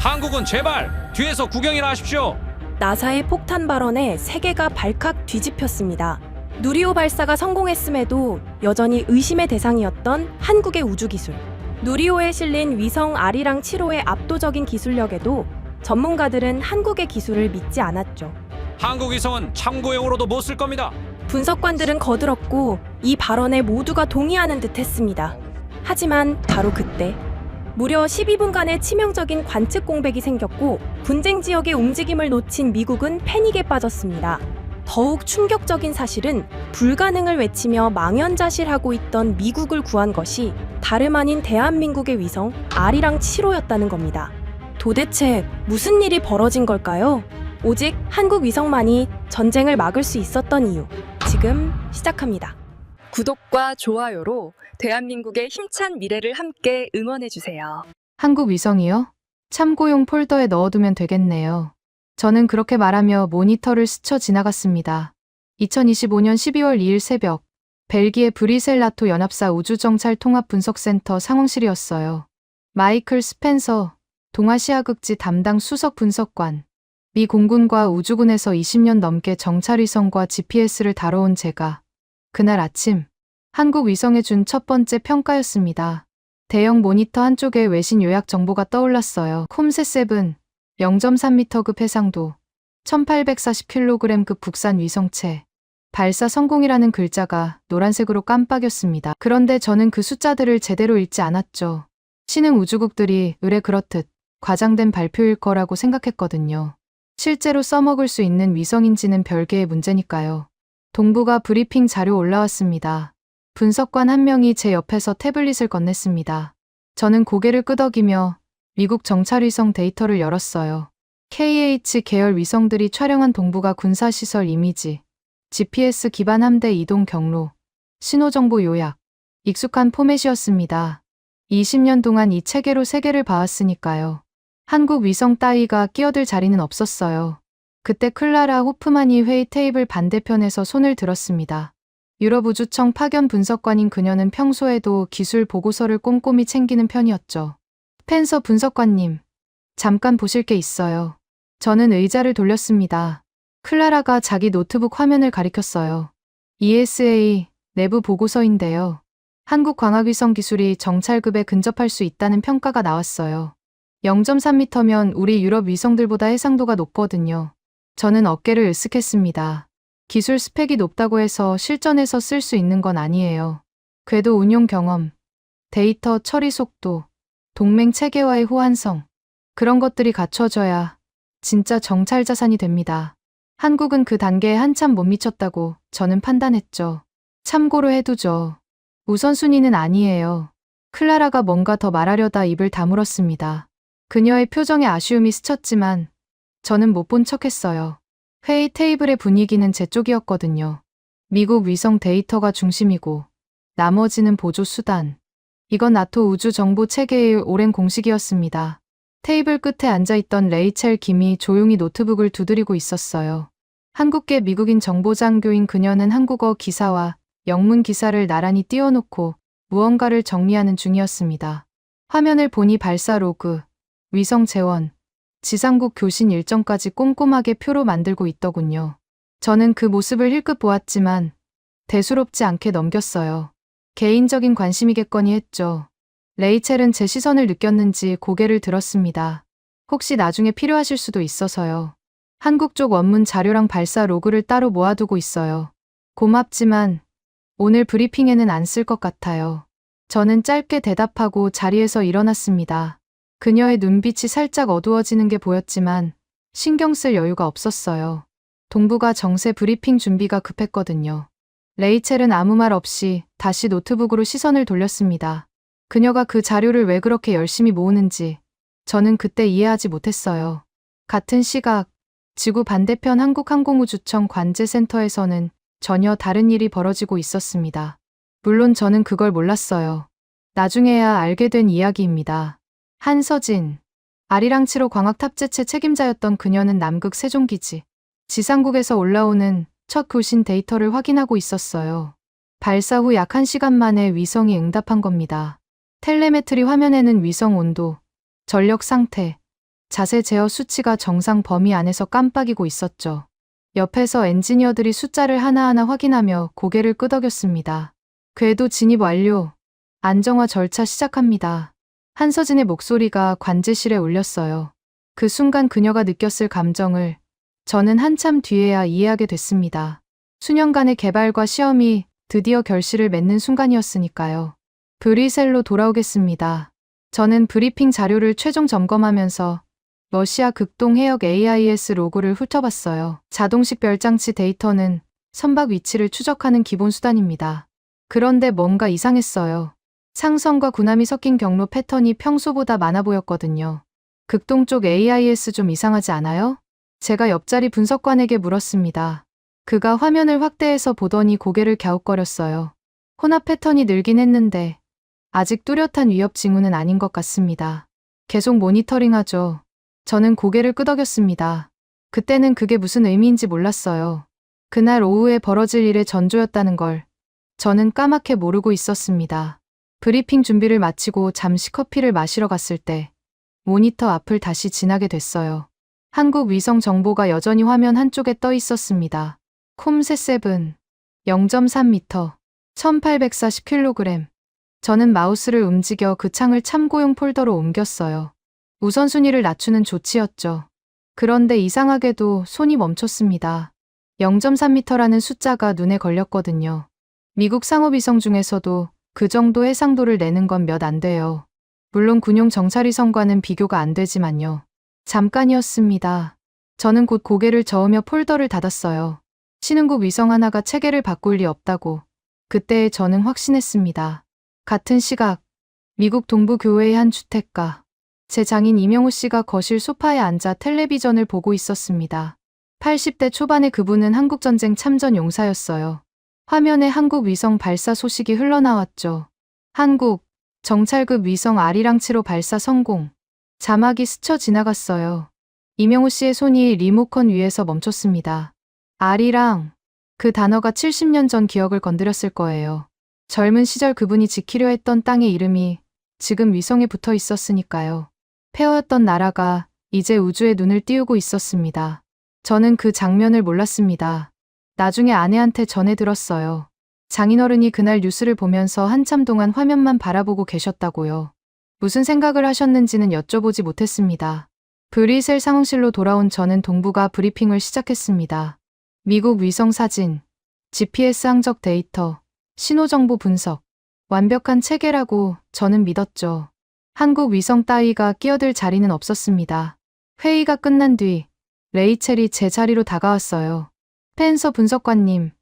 한국은 제발 뒤에서 구경이나 하십시오. 나사의 폭탄 발언에 세계가 발칵 뒤집혔습니다. 누리호 발사가 성공했음에도 여전히 의심의 대상이었던 한국의 우주기술. 누리호에 실린 위성 아리랑 7호의 압도적인 기술력에도 전문가들은 한국의 기술을 믿지 않았죠. 한국 위성은 참고용으로도 못 쓸 겁니다. 분석관들은 거들었고 이 발언에 모두가 동의하는 듯 했습니다. 하지만 바로 그때 무려 12분간의 치명적인 관측 공백이 생겼고 분쟁 지역의 움직임을 놓친 미국은 패닉에 빠졌습니다. 더욱 충격적인 사실은 불가능을 외치며 망연자실하고 있던 미국을 구한 것이 다름 아닌 대한민국의 위성 아리랑 7호였다는 겁니다. 도대체 무슨 일이 벌어진 걸까요? 오직 한국 위성만이 전쟁을 막을 수 있었던 이유. 지금 시작합니다. 구독과 좋아요로 대한민국의 힘찬 미래를 함께 응원해주세요. 한국 위성이요? 참고용 폴더에 넣어두면 되겠네요. 저는 그렇게 말하며 모니터를 스쳐 지나갔습니다. 2025년 12월 2일 새벽, 벨기에 브뤼셀 나토 연합사 우주정찰 통합분석센터 상황실이었어요. 마이클 스펜서, 동아시아극지 담당 수석 분석관, 미 공군과 우주군에서 20년 넘게 정찰위성과 GPS를 다뤄온 제가 그날 아침 한국 위성에 준 첫 번째 평가였습니다. 대형 모니터 한쪽에 외신 요약 정보가 떠올랐어요. 콤세7, 0.3m급 해상도, 1840kg급 국산 위성체, 발사 성공이라는 글자가 노란색으로 깜빡였습니다. 그런데 저는 그 숫자들을 제대로 읽지 않았죠. 신흥 우주국들이 의뢰 그렇듯 과장된 발표일 거라고 생각했거든요. 실제로 써먹을 수 있는 위성인지는 별개의 문제니까요. 동부가 브리핑 자료 올라왔습니다. 분석관 한 명이 제 옆에서 태블릿을 건넸습니다. 저는 고개를 끄덕이며 미국 정찰위성 데이터를 열었어요. KH 계열 위성들이 촬영한 동부가 군사시설 이미지, GPS 기반 함대 이동 경로, 신호정보 요약, 익숙한 포맷이었습니다. 20년 동안 이 체계로 세계를 봐왔으니까요. 한국 위성 따위가 끼어들 자리는 없었어요. 그때 클라라 호프만이 회의 테이블 반대편에서 손을 들었습니다. 유럽 우주청 파견 분석관인 그녀는 평소에도 기술 보고서를 꼼꼼히 챙기는 편이었죠. 스펜서 분석관님, 잠깐 보실 게 있어요. 저는 의자를 돌렸습니다. 클라라가 자기 노트북 화면을 가리켰어요. ESA 내부 보고서인데요. 한국 광학위성 기술이 정찰급에 근접할 수 있다는 평가가 나왔어요. 0.3m면 우리 유럽 위성들보다 해상도가 높거든요. 저는 어깨를 으쓱했습니다. 기술 스펙이 높다고 해서 실전에서 쓸 수 있는 건 아니에요. 궤도 운용 경험, 데이터 처리 속도, 동맹 체계와의 호환성, 그런 것들이 갖춰져야 진짜 정찰 자산이 됩니다. 한국은 그 단계에 한참 못 미쳤다고 저는 판단했죠. 참고로 해두죠. 우선순위는 아니에요. 클라라가 뭔가 더 말하려다 입을 다물었습니다. 그녀의 표정에 아쉬움이 스쳤지만 저는 못 본 척했어요. 회의 테이블의 분위기는 제 쪽이었거든요. 미국 위성 데이터가 중심이고 나머지는 보조 수단. 이건 나토 우주 정보 체계의 오랜 공식이었습니다. 테이블 끝에 앉아있던 레이첼 김이 조용히 노트북을 두드리고 있었어요. 한국계 미국인 정보장교인 그녀는 한국어 기사와 영문 기사를 나란히 띄워놓고 무언가를 정리하는 중이었습니다. 화면을 보니 발사 로그, 위성 재원, 지상국 교신 일정까지 꼼꼼하게 표로 만들고 있더군요. 저는 그 모습을 힐끗 보았지만 대수롭지 않게 넘겼어요. 개인적인 관심이겠거니 했죠. 레이첼은 제 시선을 느꼈는지 고개를 들었습니다. 혹시 나중에 필요하실 수도 있어서요. 한국 쪽 원문 자료랑 발사 로그를 따로 모아두고 있어요. 고맙지만 오늘 브리핑에는 안 쓸 것 같아요. 저는 짧게 대답하고 자리에서 일어났습니다. 그녀의 눈빛이 살짝 어두워지는 게 보였지만 신경 쓸 여유가 없었어요. 동부가 정세 브리핑 준비가 급했거든요. 레이첼은 아무 말 없이 다시 노트북으로 시선을 돌렸습니다. 그녀가 그 자료를 왜 그렇게 열심히 모으는지 저는 그때 이해하지 못했어요. 같은 시각, 지구 반대편 한국항공우주청 관제센터에서는 전혀 다른 일이 벌어지고 있었습니다. 물론 저는 그걸 몰랐어요. 나중에야 알게 된 이야기입니다. 한서진, 아리랑 7호 광학 탑재체 책임자였던 그녀는 남극 세종기지, 지상국에서 올라오는 첫 교신 데이터를 확인하고 있었어요. 발사 후 약 1시간 만에 위성이 응답한 겁니다. 텔레메트리 화면에는 위성 온도, 전력 상태, 자세 제어 수치가 정상 범위 안에서 깜빡이고 있었죠. 옆에서 엔지니어들이 숫자를 하나하나 확인하며 고개를 끄덕였습니다. 궤도 진입 완료. 안정화 절차 시작합니다. 한서진의 목소리가 관제실에 울렸어요. 그 순간 그녀가 느꼈을 감정을 저는 한참 뒤에야 이해하게 됐습니다. 수년간의 개발과 시험이 드디어 결실을 맺는 순간이었으니까요. 브뤼셀로 돌아오겠습니다. 저는 브리핑 자료를 최종 점검하면서 러시아 극동 해역 AIS 로고를 훑어봤어요. 자동식 별장치 데이터는 선박 위치를 추적하는 기본 수단입니다. 그런데 뭔가 이상했어요. 상선과 군함이 섞인 경로 패턴이 평소보다 많아 보였거든요. 극동 쪽 AIS 좀 이상하지 않아요? 제가 옆자리 분석관에게 물었습니다. 그가 화면을 확대해서 보더니 고개를 갸웃거렸어요. 혼합 패턴이 늘긴 했는데 아직 뚜렷한 위협 징후는 아닌 것 같습니다. 계속 모니터링하죠. 저는 고개를 끄덕였습니다. 그때는 그게 무슨 의미인지 몰랐어요. 그날 오후에 벌어질 일의 전조였다는 걸 저는 까맣게 모르고 있었습니다. 브리핑 준비를 마치고 잠시 커피를 마시러 갔을 때 모니터 앞을 다시 지나게 됐어요. 한국 위성 정보가 여전히 화면 한쪽에 떠 있었습니다. 콤세7 0.3m 1840kg. 저는 마우스를 움직여 그 창을 참고용 폴더로 옮겼어요. 우선순위를 낮추는 조치였죠. 그런데 이상하게도 손이 멈췄습니다. 0.3m라는 숫자가 눈에 걸렸거든요. 미국 상업위성 중에서도 그 정도 해상도를 내는 건 몇 안 돼요. 물론 군용 정찰위성과는 비교가 안 되지만요. 잠깐이었습니다. 저는 곧 고개를 저으며 폴더를 닫았어요. 신흥국 위성 하나가 체계를 바꿀 리 없다고. 그때 저는 확신했습니다. 같은 시각, 미국 동부 교외의 한 주택가. 제 장인 이명호 씨가 거실 소파에 앉아 텔레비전을 보고 있었습니다. 80대 초반의 그분은 한국전쟁 참전 용사였어요. 화면에 한국 위성 발사 소식이 흘러나왔죠. 한국, 정찰급 위성 아리랑 7호 발사 성공. 자막이 스쳐 지나갔어요. 이명호 씨의 손이 리모컨 위에서 멈췄습니다. 아리랑. 그 단어가 70년 전 기억을 건드렸을 거예요. 젊은 시절 그분이 지키려 했던 땅의 이름이 지금 위성에 붙어 있었으니까요. 폐허였던 나라가 이제 우주에 눈을 띄우고 있었습니다. 저는 그 장면을 몰랐습니다. 나중에 아내한테 전해 들었어요. 장인어른이 그날 뉴스를 보면서 한참 동안 화면만 바라보고 계셨다고요. 무슨 생각을 하셨는지는 여쭤보지 못했습니다. 브뤼셀 상황실로 돌아온 저는 동부가 브리핑을 시작했습니다. 미국 위성 사진, GPS 항적 데이터, 신호정보 분석, 완벽한 체계라고 저는 믿었죠. 한국 위성 따위가 끼어들 자리는 없었습니다. 회의가 끝난 뒤 레이첼이 제 자리로 다가왔어요. 펜서 분석관님,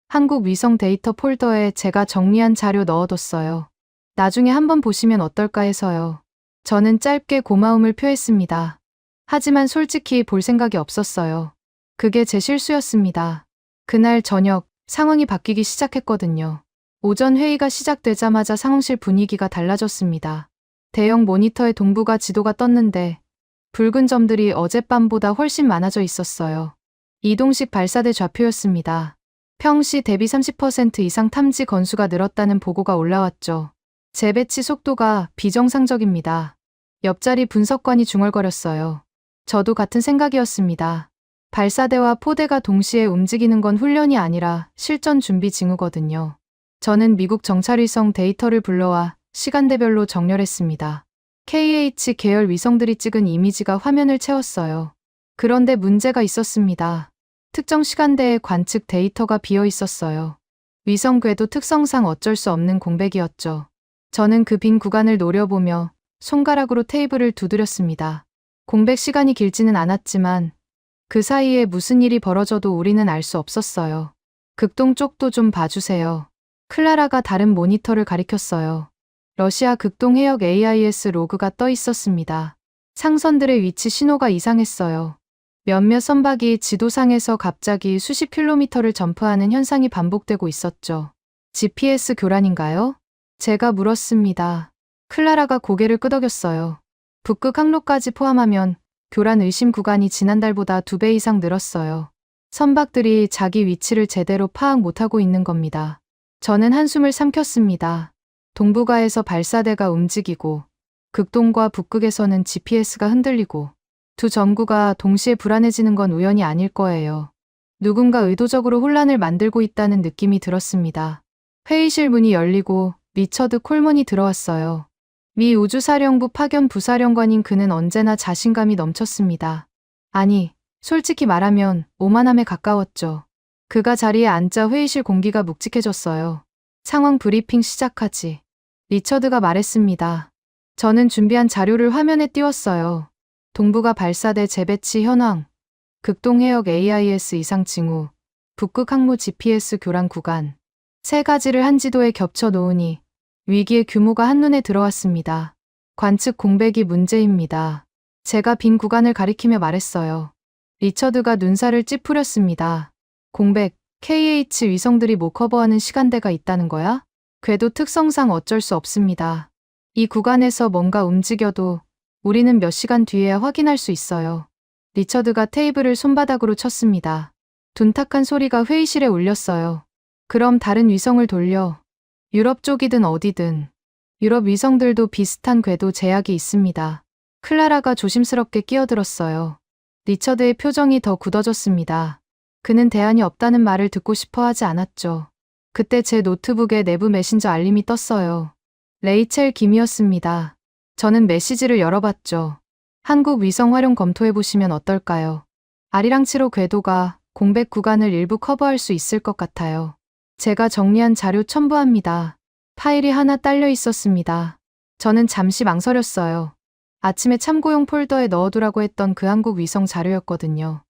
한국 위성 데이터 폴더에 제가 정리한 자료 넣어뒀어요. 나중에 한번 보시면 어떨까 해서요. 저는 짧게 고마움을 표했습니다. 하지만 솔직히 볼 생각이 없었어요. 그게 제 실수였습니다. 그날 저녁 상황이 바뀌기 시작했거든요. 오전 회의가 시작되자마자 상황실 분위기가 달라졌습니다. 대형 모니터에 동부가 지도가 떴는데 붉은 점들이 어젯밤보다 훨씬 많아져 있었어요. 이동식 발사대 좌표였습니다. 평시 대비 30% 이상 탐지 건수가 늘었다는 보고가 올라왔죠. 재배치 속도가 비정상적입니다. 옆자리 분석관이 중얼거렸어요. 저도 같은 생각이었습니다. 발사대와 포대가 동시에 움직이는 건 훈련이 아니라 실전 준비 징후거든요. 저는 미국 정찰위성 데이터를 불러와 시간대별로 정렬했습니다. KH 계열 위성들이 찍은 이미지가 화면을 채웠어요. 그런데 문제가 있었습니다. 특정 시간대에 관측 데이터가 비어 있었어요. 위성 궤도 특성상 어쩔 수 없는 공백이었죠. 저는 그 빈 구간을 노려보며 손가락으로 테이블을 두드렸습니다. 공백 시간이 길지는 않았지만 그 사이에 무슨 일이 벌어져도 우리는 알 수 없었어요. 극동 쪽도 좀 봐주세요. 클라라가 다른 모니터를 가리켰어요. 러시아 극동 해역 AIS 로그가 떠 있었습니다. 상선들의 위치 신호가 이상했어요. 몇몇 선박이 지도상에서 갑자기 수십 킬로미터를 점프하는 현상이 반복되고 있었죠. GPS 교란인가요? 제가 물었습니다. 클라라가 고개를 끄덕였어요. 북극 항로까지 포함하면 교란 의심 구간이 지난달보다 2배 이상 늘었어요. 선박들이 자기 위치를 제대로 파악 못하고 있는 겁니다. 저는 한숨을 삼켰습니다. 동북아에서 발사대가 움직이고 극동과 북극에서는 GPS가 흔들리고 두 전구가 동시에 불안해지는 건 우연이 아닐 거예요. 누군가 의도적으로 혼란을 만들고 있다는 느낌이 들었습니다. 회의실 문이 열리고 리처드 콜먼이 들어왔어요. 미 우주사령부 파견 부사령관인 그는 언제나 자신감이 넘쳤습니다. 아니, 솔직히 말하면 오만함에 가까웠죠. 그가 자리에 앉자 회의실 공기가 묵직해졌어요. 상황 브리핑 시작하지. 리처드가 말했습니다. 저는 준비한 자료를 화면에 띄웠어요. 동부가 발사대 재배치 현황, 극동해역 AIS 이상 징후, 북극 항모 GPS 교란 구간. 세 가지를 한 지도에 겹쳐 놓으니 위기의 규모가 한눈에 들어왔습니다. 관측 공백이 문제입니다. 제가 빈 구간을 가리키며 말했어요. 리처드가 눈살을 찌푸렸습니다. 공백, KH 위성들이 못 커버하는 시간대가 있다는 거야? 궤도 특성상 어쩔 수 없습니다. 이 구간에서 뭔가 움직여도 우리는 몇 시간 뒤에야 확인할 수 있어요. 리처드가 테이블을 손바닥으로 쳤습니다. 둔탁한 소리가 회의실에 울렸어요. 그럼 다른 위성을 돌려. 유럽 쪽이든 어디든. 유럽 위성들도 비슷한 궤도 제약이 있습니다. 클라라가 조심스럽게 끼어들었어요. 리처드의 표정이 더 굳어졌습니다. 그는 대안이 없다는 말을 듣고 싶어 하지 않았죠. 그때 제 노트북에 내부 메신저 알림이 떴어요. 레이첼 김이었습니다. 저는 메시지를 열어봤죠. 한국 위성 활용 검토해보시면 어떨까요? 아리랑 7호 궤도가 공백 구간을 일부 커버할 수 있을 것 같아요. 제가 정리한 자료 첨부합니다. 파일이 하나 딸려 있었습니다. 저는 잠시 망설였어요. 아침에 참고용 폴더에 넣어두라고 했던 그 한국 위성 자료였거든요.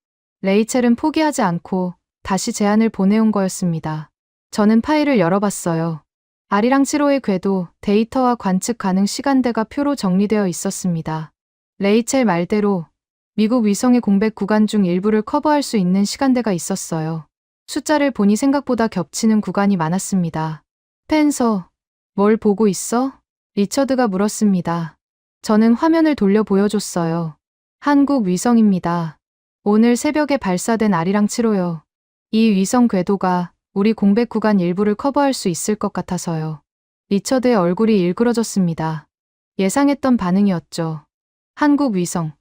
레이첼은 포기하지 않고 다시 제안을 보내온 거였습니다. 저는 파일을 열어봤어요. 아리랑 7호의 궤도, 데이터와 관측 가능 시간대가 표로 정리되어 있었습니다. 레이첼 말대로 미국 위성의 공백 구간 중 일부를 커버할 수 있는 시간대가 있었어요. 숫자를 보니 생각보다 겹치는 구간이 많았습니다. 스펜서, 뭘 보고 있어? 리처드가 물었습니다. 저는 화면을 돌려 보여줬어요. 한국 위성입니다. 오늘 새벽에 발사된 아리랑 7호요. 이 위성 궤도가 우리 공백 구간 일부를 커버할 수 있을 것 같아서요. 리처드의 얼굴이 일그러졌습니다. 예상했던 반응이었죠. 한국 위성.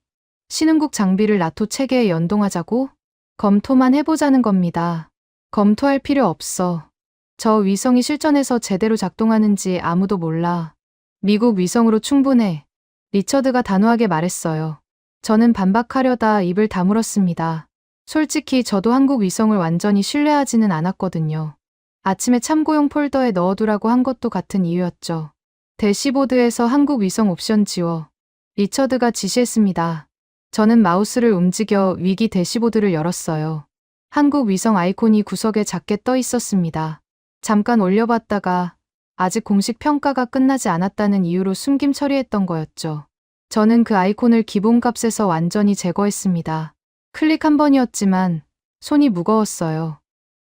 신흥국 장비를 나토 체계에 연동하자고? 검토만 해보자는 겁니다. 검토할 필요 없어. 저 위성이 실전에서 제대로 작동하는지 아무도 몰라. 미국 위성으로 충분해. 리처드가 단호하게 말했어요. 저는 반박하려다 입을 다물었습니다. 솔직히 저도 한국 위성을 완전히 신뢰하지는 않았거든요. 아침에 참고용 폴더에 넣어두라고 한 것도 같은 이유였죠. 대시보드에서 한국 위성 옵션 지워. 리처드가 지시했습니다. 저는 마우스를 움직여 위기 대시보드를 열었어요. 한국 위성 아이콘이 구석에 작게 떠 있었습니다. 잠깐 올려봤다가 아직 공식 평가가 끝나지 않았다는 이유로 숨김 처리했던 거였죠. 저는 그 아이콘을 기본값에서 완전히 제거했습니다. 클릭 한 번이었지만 손이 무거웠어요.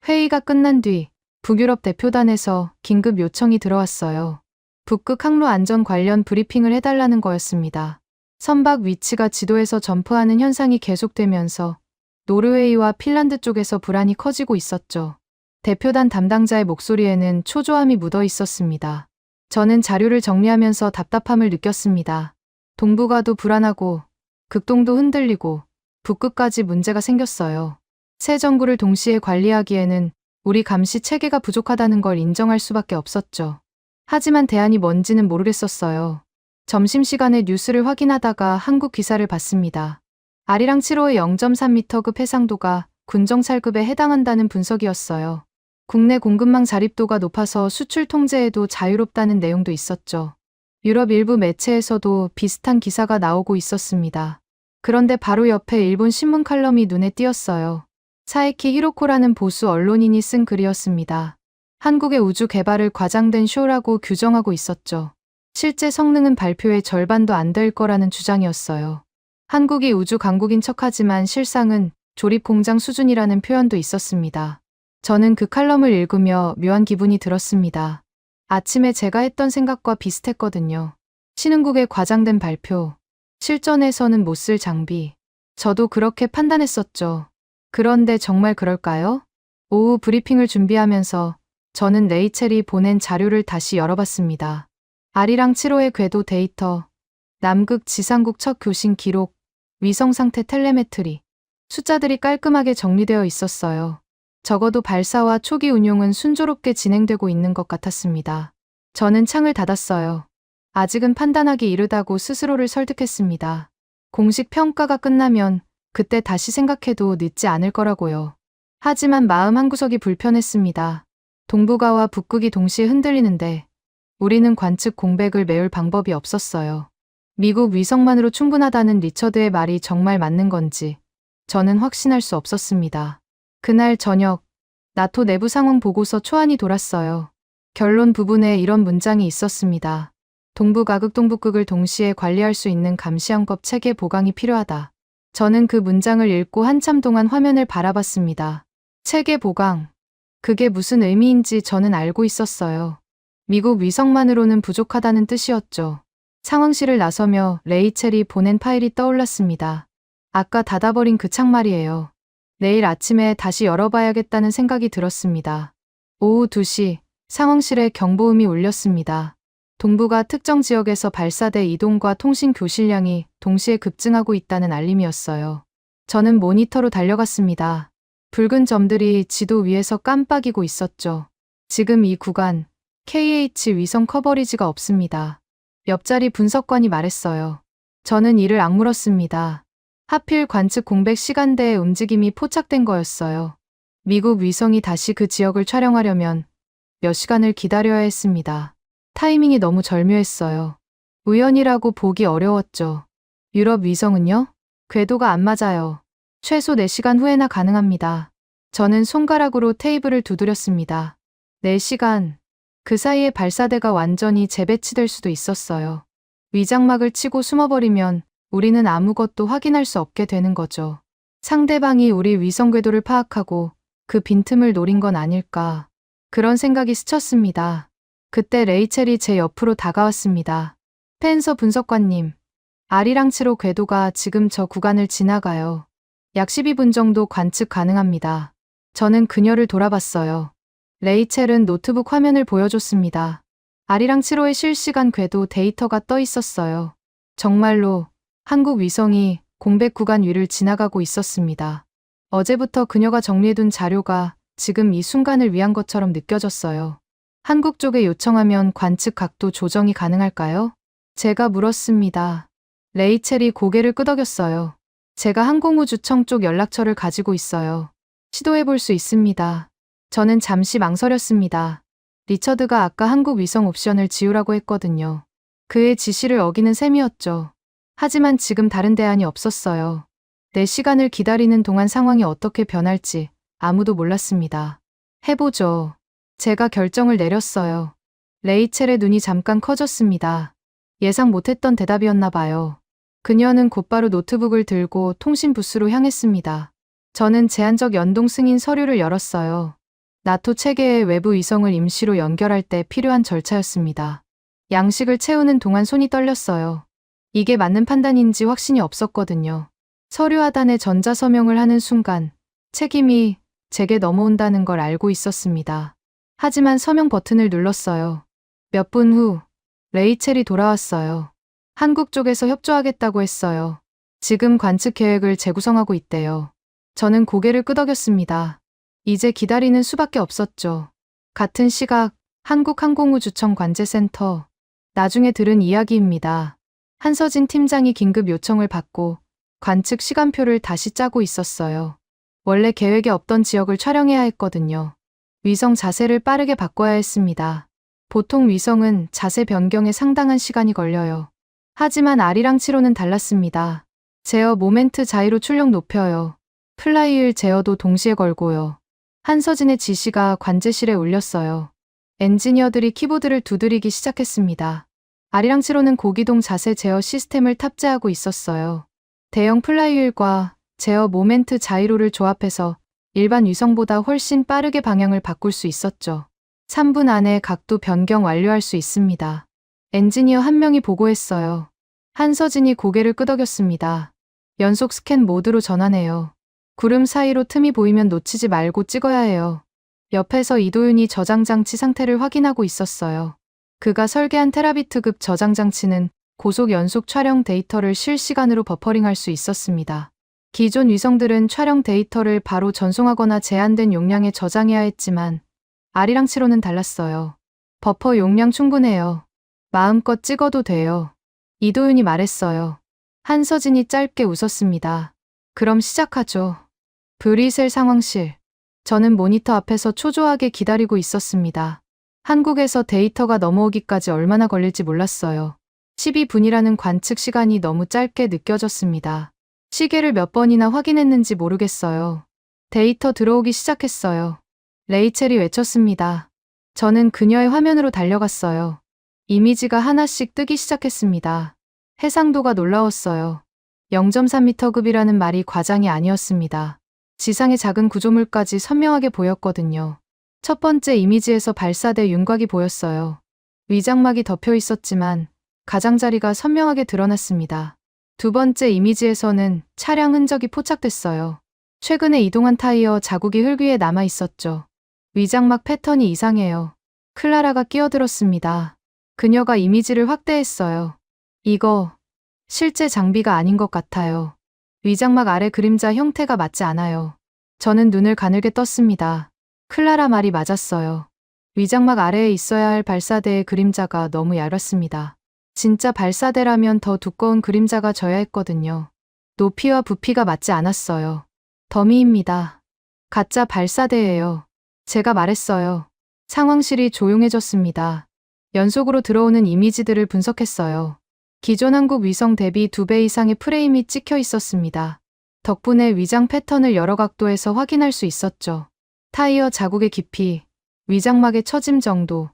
회의가 끝난 뒤 북유럽 대표단에서 긴급 요청이 들어왔어요. 북극 항로 안전 관련 브리핑을 해달라는 거였습니다. 선박 위치가 지도에서 점프하는 현상이 계속되면서 노르웨이와 핀란드 쪽에서 불안이 커지고 있었죠. 대표단 담당자의 목소리에는 초조함이 묻어 있었습니다. 저는 자료를 정리하면서 답답함을 느꼈습니다. 동부가도 불안하고 극동도 흔들리고 북극까지 문제가 생겼어요. 세 정부를 동시에 관리하기에는 우리 감시 체계가 부족하다는 걸 인정할 수밖에 없었죠. 하지만 대안이 뭔지는 모르겠었어요. 점심시간에 뉴스를 확인하다가 한국 기사를 봤습니다. 아리랑 7호의 0.3m급 해상도가 군정찰급에 해당한다는 분석이었어요. 국내 공급망 자립도가 높아서 수출 통제에도 자유롭다는 내용도 있었죠. 유럽 일부 매체에서도 비슷한 기사가 나오고 있었습니다. 그런데 바로 옆에 일본 신문 칼럼이 눈에 띄었어요. 사에키 히로코라는 보수 언론인이 쓴 글이었습니다. 한국의 우주 개발을 과장된 쇼라고 규정하고 있었죠. 실제 성능은 발표의 절반도 안 될 거라는 주장이었어요. 한국이 우주 강국인 척하지만 실상은 조립 공장 수준이라는 표현도 있었습니다. 저는 그 칼럼을 읽으며 묘한 기분이 들었습니다. 아침에 제가 했던 생각과 비슷했거든요. 신흥국의 과장된 발표, 실전에서는 못 쓸 장비. 저도 그렇게 판단했었죠. 그런데 정말 그럴까요? 오후 브리핑을 준비하면서 저는 레이첼이 보낸 자료를 다시 열어봤습니다. 아리랑 7호의 궤도 데이터, 남극 지상국 첫 교신 기록, 위성 상태 텔레메트리, 숫자들이 깔끔하게 정리되어 있었어요. 적어도 발사와 초기 운용은 순조롭게 진행되고 있는 것 같았습니다. 저는 창을 닫았어요. 아직은 판단하기 이르다고 스스로를 설득했습니다. 공식 평가가 끝나면 그때 다시 생각해도 늦지 않을 거라고요. 하지만 마음 한구석이 불편했습니다. 동북아와 북극이 동시에 흔들리는데 우리는 관측 공백을 메울 방법이 없었어요. 미국 위성만으로 충분하다는 리처드의 말이 정말 맞는 건지 저는 확신할 수 없었습니다. 그날 저녁 나토 내부 상황 보고서 초안이 돌았어요. 결론 부분에 이런 문장이 있었습니다. 동북아극 동북극을 동시에 관리할 수 있는 감시항법 체계 보강이 필요하다. 저는 그 문장을 읽고 한참 동안 화면을 바라봤습니다. 체계 보강. 그게 무슨 의미인지 저는 알고 있었어요. 미국 위성만으로는 부족하다는 뜻이었죠. 상황실을 나서며 레이첼이 보낸 파일이 떠올랐습니다. 아까 닫아버린 그 창 말이에요. 내일 아침에 다시 열어봐야겠다는 생각이 들었습니다. 오후 2시 상황실에 경보음이 울렸습니다. 동북아 특정 지역에서 발사대 이동과 통신 교실량이 동시에 급증하고 있다는 알림이었어요. 저는 모니터로 달려갔습니다. 붉은 점들이 지도 위에서 깜빡이고 있었죠. 지금 이 구간 KH 위성 커버리지가 없습니다. 옆자리 분석관이 말했어요. 저는 이를 악물었습니다. 하필 관측 공백 시간대에 움직임이 포착된 거였어요. 미국 위성이 다시 그 지역을 촬영하려면 몇 시간을 기다려야 했습니다. 타이밍이 너무 절묘했어요. 우연이라고 보기 어려웠죠. 유럽 위성은요? 궤도가 안 맞아요. 최소 4시간 후에나 가능합니다. 저는 손가락으로 테이블을 두드렸습니다. 4시간. 그 사이에 발사대가 완전히 재배치될 수도 있었어요. 위장막을 치고 숨어버리면 우리는 아무것도 확인할 수 없게 되는 거죠. 상대방이 우리 위성 궤도를 파악하고 그 빈틈을 노린 건 아닐까. 그런 생각이 스쳤습니다. 그때 레이첼이 제 옆으로 다가왔습니다. 펜서 분석관님, 아리랑치로 궤도가 지금 저 구간을 지나가요. 약 12분 정도 관측 가능합니다. 저는 그녀를 돌아봤어요. 레이첼은 노트북 화면을 보여줬습니다. 아리랑치로의 실시간 궤도 데이터가 떠 있었어요. 정말로 한국 위성이 공백 구간 위를 지나가고 있었습니다. 어제부터 그녀가 정리해둔 자료가 지금 이 순간을 위한 것처럼 느껴졌어요. 한국 쪽에 요청하면 관측 각도 조정이 가능할까요? 제가 물었습니다. 레이첼이 고개를 끄덕였어요. 제가 항공우주청 쪽 연락처를 가지고 있어요. 시도해볼 수 있습니다. 저는 잠시 망설였습니다. 리처드가 아까 한국 위성 옵션을 지우라고 했거든요. 그의 지시를 어기는 셈이었죠. 하지만 지금 다른 대안이 없었어요. 4시간을 기다리는 동안 상황이 어떻게 변할지 아무도 몰랐습니다. 해보죠. 제가 결정을 내렸어요. 레이첼의 눈이 잠깐 커졌습니다. 예상 못했던 대답이었나 봐요. 그녀는 곧바로 노트북을 들고 통신 부스로 향했습니다. 저는 제한적 연동 승인 서류를 열었어요. 나토 체계의 외부 위성을 임시로 연결할 때 필요한 절차였습니다. 양식을 채우는 동안 손이 떨렸어요. 이게 맞는 판단인지 확신이 없었거든요. 서류 하단에 전자서명을 하는 순간 책임이 제게 넘어온다는 걸 알고 있었습니다. 하지만 서명 버튼을 눌렀어요. 몇 분 후 레이첼이 돌아왔어요. 한국 쪽에서 협조하겠다고 했어요. 지금 관측 계획을 재구성하고 있대요. 저는 고개를 끄덕였습니다. 이제 기다리는 수밖에 없었죠. 같은 시각 한국항공우주청 관제센터. 나중에 들은 이야기입니다. 한서진 팀장이 긴급 요청을 받고 관측 시간표를 다시 짜고 있었어요. 원래 계획에 없던 지역을 촬영해야 했거든요. 위성 자세를 빠르게 바꿔야 했습니다. 보통 위성은 자세 변경에 상당한 시간이 걸려요. 하지만 아리랑치로는 달랐습니다. 제어 모멘트 자이로 출력 높여요. 플라이휠 제어도 동시에 걸고요. 한서진의 지시가 관제실에 울렸어요. 엔지니어들이 키보드를 두드리기 시작했습니다. 아리랑치로는 고기동 자세 제어 시스템을 탑재하고 있었어요. 대형 플라이휠과 제어 모멘트 자이로를 조합해서 일반 위성보다 훨씬 빠르게 방향을 바꿀 수 있었죠. 3분 안에 각도 변경 완료할 수 있습니다. 엔지니어 한 명이 보고했어요. 한서진이 고개를 끄덕였습니다. 연속 스캔 모드로 전환해요. 구름 사이로 틈이 보이면 놓치지 말고 찍어야 해요. 옆에서 이도윤이 저장장치 상태를 확인하고 있었어요. 그가 설계한 테라비트급 저장장치는 고속 연속 촬영 데이터를 실시간으로 버퍼링할 수 있었습니다. 기존 위성들은 촬영 데이터를 바로 전송하거나 제한된 용량에 저장해야 했지만 아리랑 7호는 달랐어요. 버퍼 용량 충분해요. 마음껏 찍어도 돼요. 이도윤이 말했어요. 한서진이 짧게 웃었습니다. 그럼 시작하죠. 브리셀 상황실. 저는 모니터 앞에서 초조하게 기다리고 있었습니다. 한국에서 데이터가 넘어오기까지 얼마나 걸릴지 몰랐어요. 12분이라는 관측 시간이 너무 짧게 느껴졌습니다. 시계를 몇 번이나 확인했는지 모르겠어요. 데이터 들어오기 시작했어요. 레이첼이 외쳤습니다. 저는 그녀의 화면으로 달려갔어요. 이미지가 하나씩 뜨기 시작했습니다. 해상도가 놀라웠어요. 0.3m급이라는 말이 과장이 아니었습니다. 지상의 작은 구조물까지 선명하게 보였거든요. 첫 번째 이미지에서 발사대 윤곽이 보였어요. 위장막이 덮여 있었지만 가장자리가 선명하게 드러났습니다. 두 번째 이미지에서는 차량 흔적이 포착됐어요. 최근에 이동한 타이어 자국이 흙 위에 남아 있었죠. 위장막 패턴이 이상해요. 클라라가 끼어들었습니다. 그녀가 이미지를 확대했어요. 이거 실제 장비가 아닌 것 같아요. 위장막 아래 그림자 형태가 맞지 않아요. 저는 눈을 가늘게 떴습니다. 클라라 말이 맞았어요. 위장막 아래에 있어야 할 발사대의 그림자가 너무 얇았습니다. 진짜 발사대라면 더 두꺼운 그림자가 져야 했거든요. 높이와 부피가 맞지 않았어요. 더미입니다. 가짜 발사대예요. 제가 말했어요. 상황실이 조용해졌습니다. 연속으로 들어오는 이미지들을 분석했어요. 기존 한국 위성 대비 2배 이상의 프레임이 찍혀 있었습니다. 덕분에 위장 패턴을 여러 각도에서 확인할 수 있었죠. 타이어 자국의 깊이, 위장막의 처짐 정도,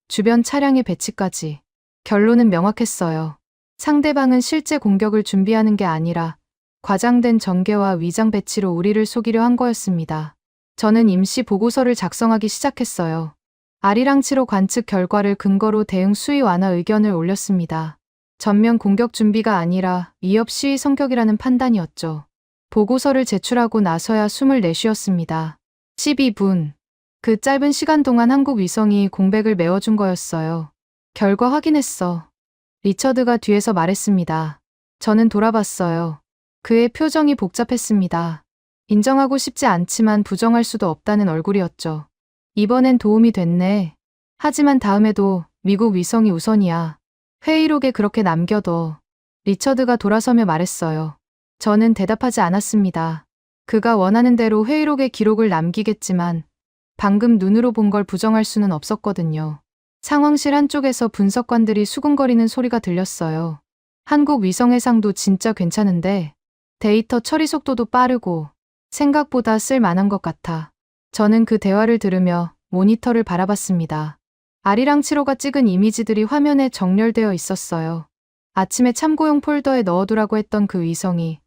주변 차량의 배치까지. 결론은 명확했어요. 상대방은 실제 공격을 준비하는 게 아니라 과장된 전개와 위장 배치로 우리를 속이려 한 거였습니다. 저는 임시 보고서를 작성하기 시작했어요. 아리랑 7호 관측 결과를 근거로 대응 수위 완화 의견을 올렸습니다. 전면 공격 준비가 아니라 위협 시위 성격이라는 판단이었죠. 보고서를 제출하고 나서야 숨을 내쉬었습니다. 12분. 그 짧은 시간 동안 한국 위성이 공백을 메워준 거였어요. 결과 확인했어. 리처드가 뒤에서 말했습니다. 저는 돌아봤어요. 그의 표정이 복잡했습니다. 인정하고 싶지 않지만 부정할 수도 없다는 얼굴이었죠. 이번엔 도움이 됐네. 하지만 다음에도 미국 위성이 우선이야. 회의록에 그렇게 남겨둬. 리처드가 돌아서며 말했어요. 저는 대답하지 않았습니다. 그가 원하는 대로 회의록에 기록을 남기겠지만 방금 눈으로 본 걸 부정할 수는 없었거든요. 상황실 한쪽에서 분석관들이 수군거리는 소리가 들렸어요. 한국 위성 해상도 진짜 괜찮은데 데이터 처리 속도도 빠르고 생각보다 쓸만한 것 같아. 저는 그 대화를 들으며 모니터를 바라봤습니다. 아리랑 7호가 찍은 이미지들이 화면에 정렬되어 있었어요. 아침에 참고용 폴더에 넣어두라고 했던 그 위성이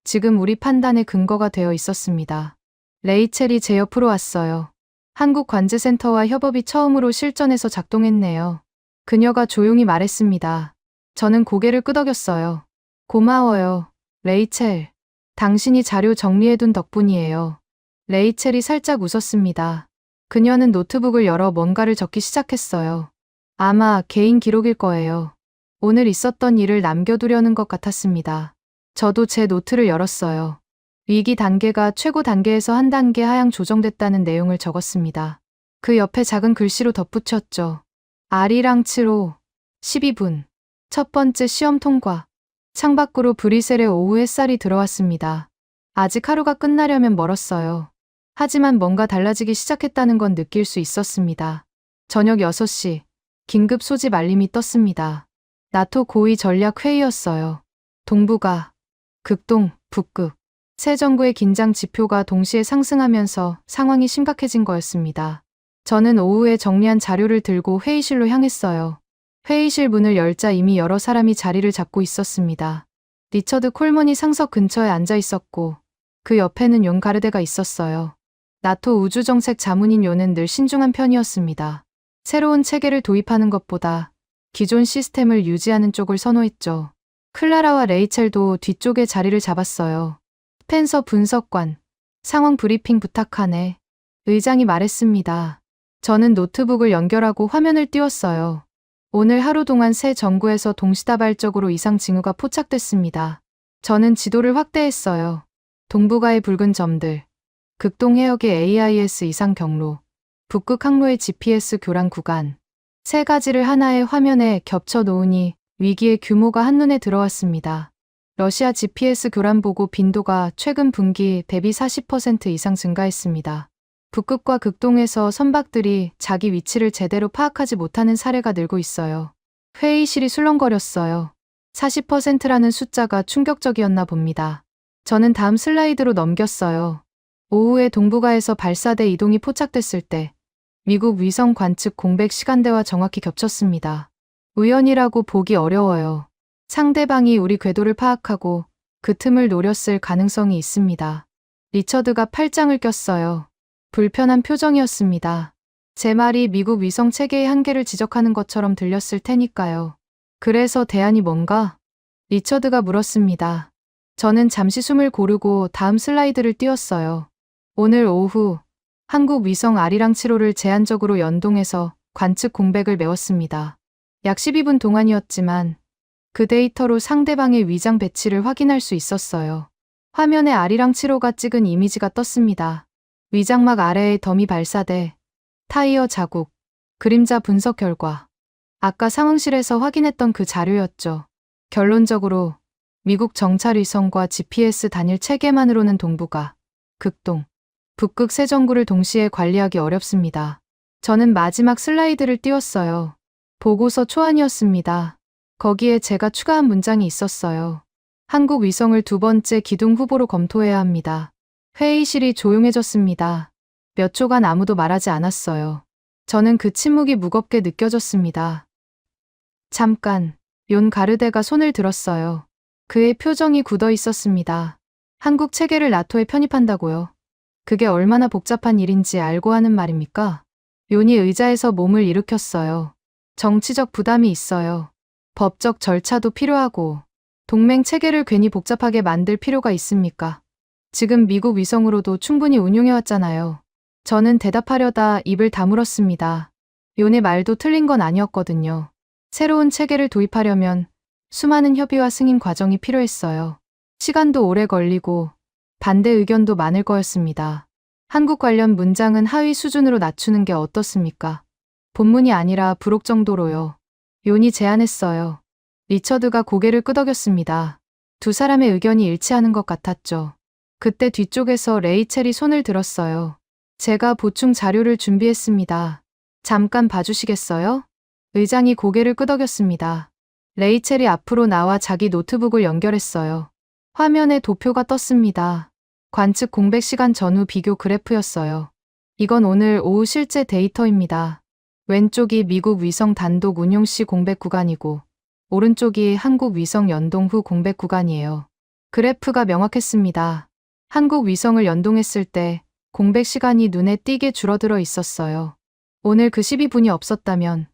지금 우리 판단의 근거가 되어 있었습니다. 레이첼이 제 옆으로 왔어요. 한국관제센터와 협업이 처음으로 실전에서 작동했네요. 그녀가 조용히 말했습니다. 저는 고개를 끄덕였어요. 고마워요, 레이첼. 당신이 자료 정리해둔 덕분이에요. 레이첼이 살짝 웃었습니다. 그녀는 노트북을 열어 뭔가를 적기 시작했어요. 아마 개인 기록일 거예요. 오늘 있었던 일을 남겨두려는 것 같았습니다. 저도 제 노트를 열었어요. 위기 단계가 최고 단계에서 한 단계 하향 조정됐다는 내용을 적었습니다. 그 옆에 작은 글씨로 덧붙였죠. 아리랑 7호, 12분. 첫 번째 시험 통과. 창밖으로 브리셀의 오후 햇살이 들어왔습니다. 아직 하루가 끝나려면 멀었어요. 하지만 뭔가 달라지기 시작했다는 건 느낄 수 있었습니다. 저녁 6시, 긴급 소집 알림이 떴습니다. 나토 고위 전략 회의였어요. 동북아, 극동, 북극. 새 정부의 긴장 지표가 동시에 상승하면서 상황이 심각해진 거였습니다. 저는 오후에 정리한 자료를 들고 회의실로 향했어요. 회의실 문을 열자 이미 여러 사람이 자리를 잡고 있었습니다. 리처드 콜먼이 상석 근처에 앉아 있었고 그 옆에는 용 가르데가 있었어요. 나토 우주정책 자문인 요는 늘 신중한 편이었습니다. 새로운 체계를 도입하는 것보다 기존 시스템을 유지하는 쪽을 선호했죠. 클라라와 레이첼도 뒤쪽에 자리를 잡았어요. 스펜서 분석관, 상황 브리핑 부탁하네. 의장이 말했습니다. 저는 노트북을 연결하고 화면을 띄웠어요. 오늘 하루 동안 새 정부에서 동시다발적으로 이상 징후가 포착됐습니다. 저는 지도를 확대했어요. 동북아의 붉은 점들, 극동 해역의 AIS 이상 경로, 북극 항로의 GPS 교란 구간. 세 가지를 하나의 화면에 겹쳐 놓으니 위기의 규모가 한눈에 들어왔습니다. 러시아 GPS 교란 보고 빈도가 최근 분기 대비 40% 이상 증가했습니다. 북극과 극동에서 선박들이 자기 위치를 제대로 파악하지 못하는 사례가 늘고 있어요. 회의실이 술렁거렸어요. 40%라는 숫자가 충격적이었나 봅니다. 저는 다음 슬라이드로 넘겼어요. 오후에 동북아에서 발사대 이동이 포착됐을 때 미국 위성 관측 공백 시간대와 정확히 겹쳤습니다. 우연이라고 보기 어려워요. 상대방이 우리 궤도를 파악하고 그 틈을 노렸을 가능성이 있습니다. 리처드가 팔짱을 꼈어요. 불편한 표정이었습니다. 제 말이 미국 위성 체계의 한계를 지적하는 것처럼 들렸을 테니까요. 그래서 대안이 뭔가? 리처드가 물었습니다. 저는 잠시 숨을 고르고 다음 슬라이드를 띄웠어요. 오늘 오후 한국 위성 아리랑 7호를 제한적으로 연동해서 관측 공백을 메웠습니다. 약 12분 동안이었지만 그 데이터로 상대방의 위장 배치를 확인할 수 있었어요. 화면에 아리랑 7호가 찍은 이미지가 떴습니다. 위장막 아래의 더미 발사대, 타이어 자국, 그림자 분석 결과. 아까 상황실에서 확인했던 그 자료였죠. 결론적으로 미국 정찰 위성과 GPS 단일 체계만으로는 동북아, 극동, 북극 세 정구를 동시에 관리하기 어렵습니다. 저는 마지막 슬라이드를 띄웠어요. 보고서 초안이었습니다. 거기에 제가 추가한 문장이 있었어요. 한국 위성을 두 번째 기둥 후보로 검토해야 합니다. 회의실이 조용해졌습니다. 몇 초간 아무도 말하지 않았어요. 저는 그 침묵이 무겁게 느껴졌습니다. 잠깐, 욘 가르데가 손을 들었어요. 그의 표정이 굳어 있었습니다. 한국 체계를 나토에 편입한다고요? 그게 얼마나 복잡한 일인지 알고 하는 말입니까? 욘이 의자에서 몸을 일으켰어요. 정치적 부담이 있어요. 법적 절차도 필요하고 동맹 체계를 괜히 복잡하게 만들 필요가 있습니까? 지금 미국 위성으로도 충분히 운용해왔잖아요. 저는 대답하려다 입을 다물었습니다. 욘의 말도 틀린 건 아니었거든요. 새로운 체계를 도입하려면 수많은 협의와 승인 과정이 필요했어요. 시간도 오래 걸리고 반대 의견도 많을 거였습니다. 한국 관련 문장은 하위 수준으로 낮추는 게 어떻습니까? 본문이 아니라 부록 정도로요. 욘이 제안했어요. 리처드가 고개를 끄덕였습니다. 두 사람의 의견이 일치하는 것 같았죠. 그때 뒤쪽에서 레이첼이 손을 들었어요. 제가 보충 자료를 준비했습니다. 잠깐 봐주시겠어요? 의장이 고개를 끄덕였습니다. 레이첼이 앞으로 나와 자기 노트북을 연결했어요. 화면에 도표가 떴습니다. 관측 공백 시간 전후 비교 그래프였어요. 이건 오늘 오후 실제 데이터입니다. 왼쪽이 미국 위성 단독 운용 시 공백 구간이고 오른쪽이 한국 위성 연동 후 공백 구간이에요. 그래프가 명확했습니다. 한국 위성을 연동했을 때 공백 시간이 눈에 띄게 줄어들어 있었어요. 오늘 그 12분이 없었다면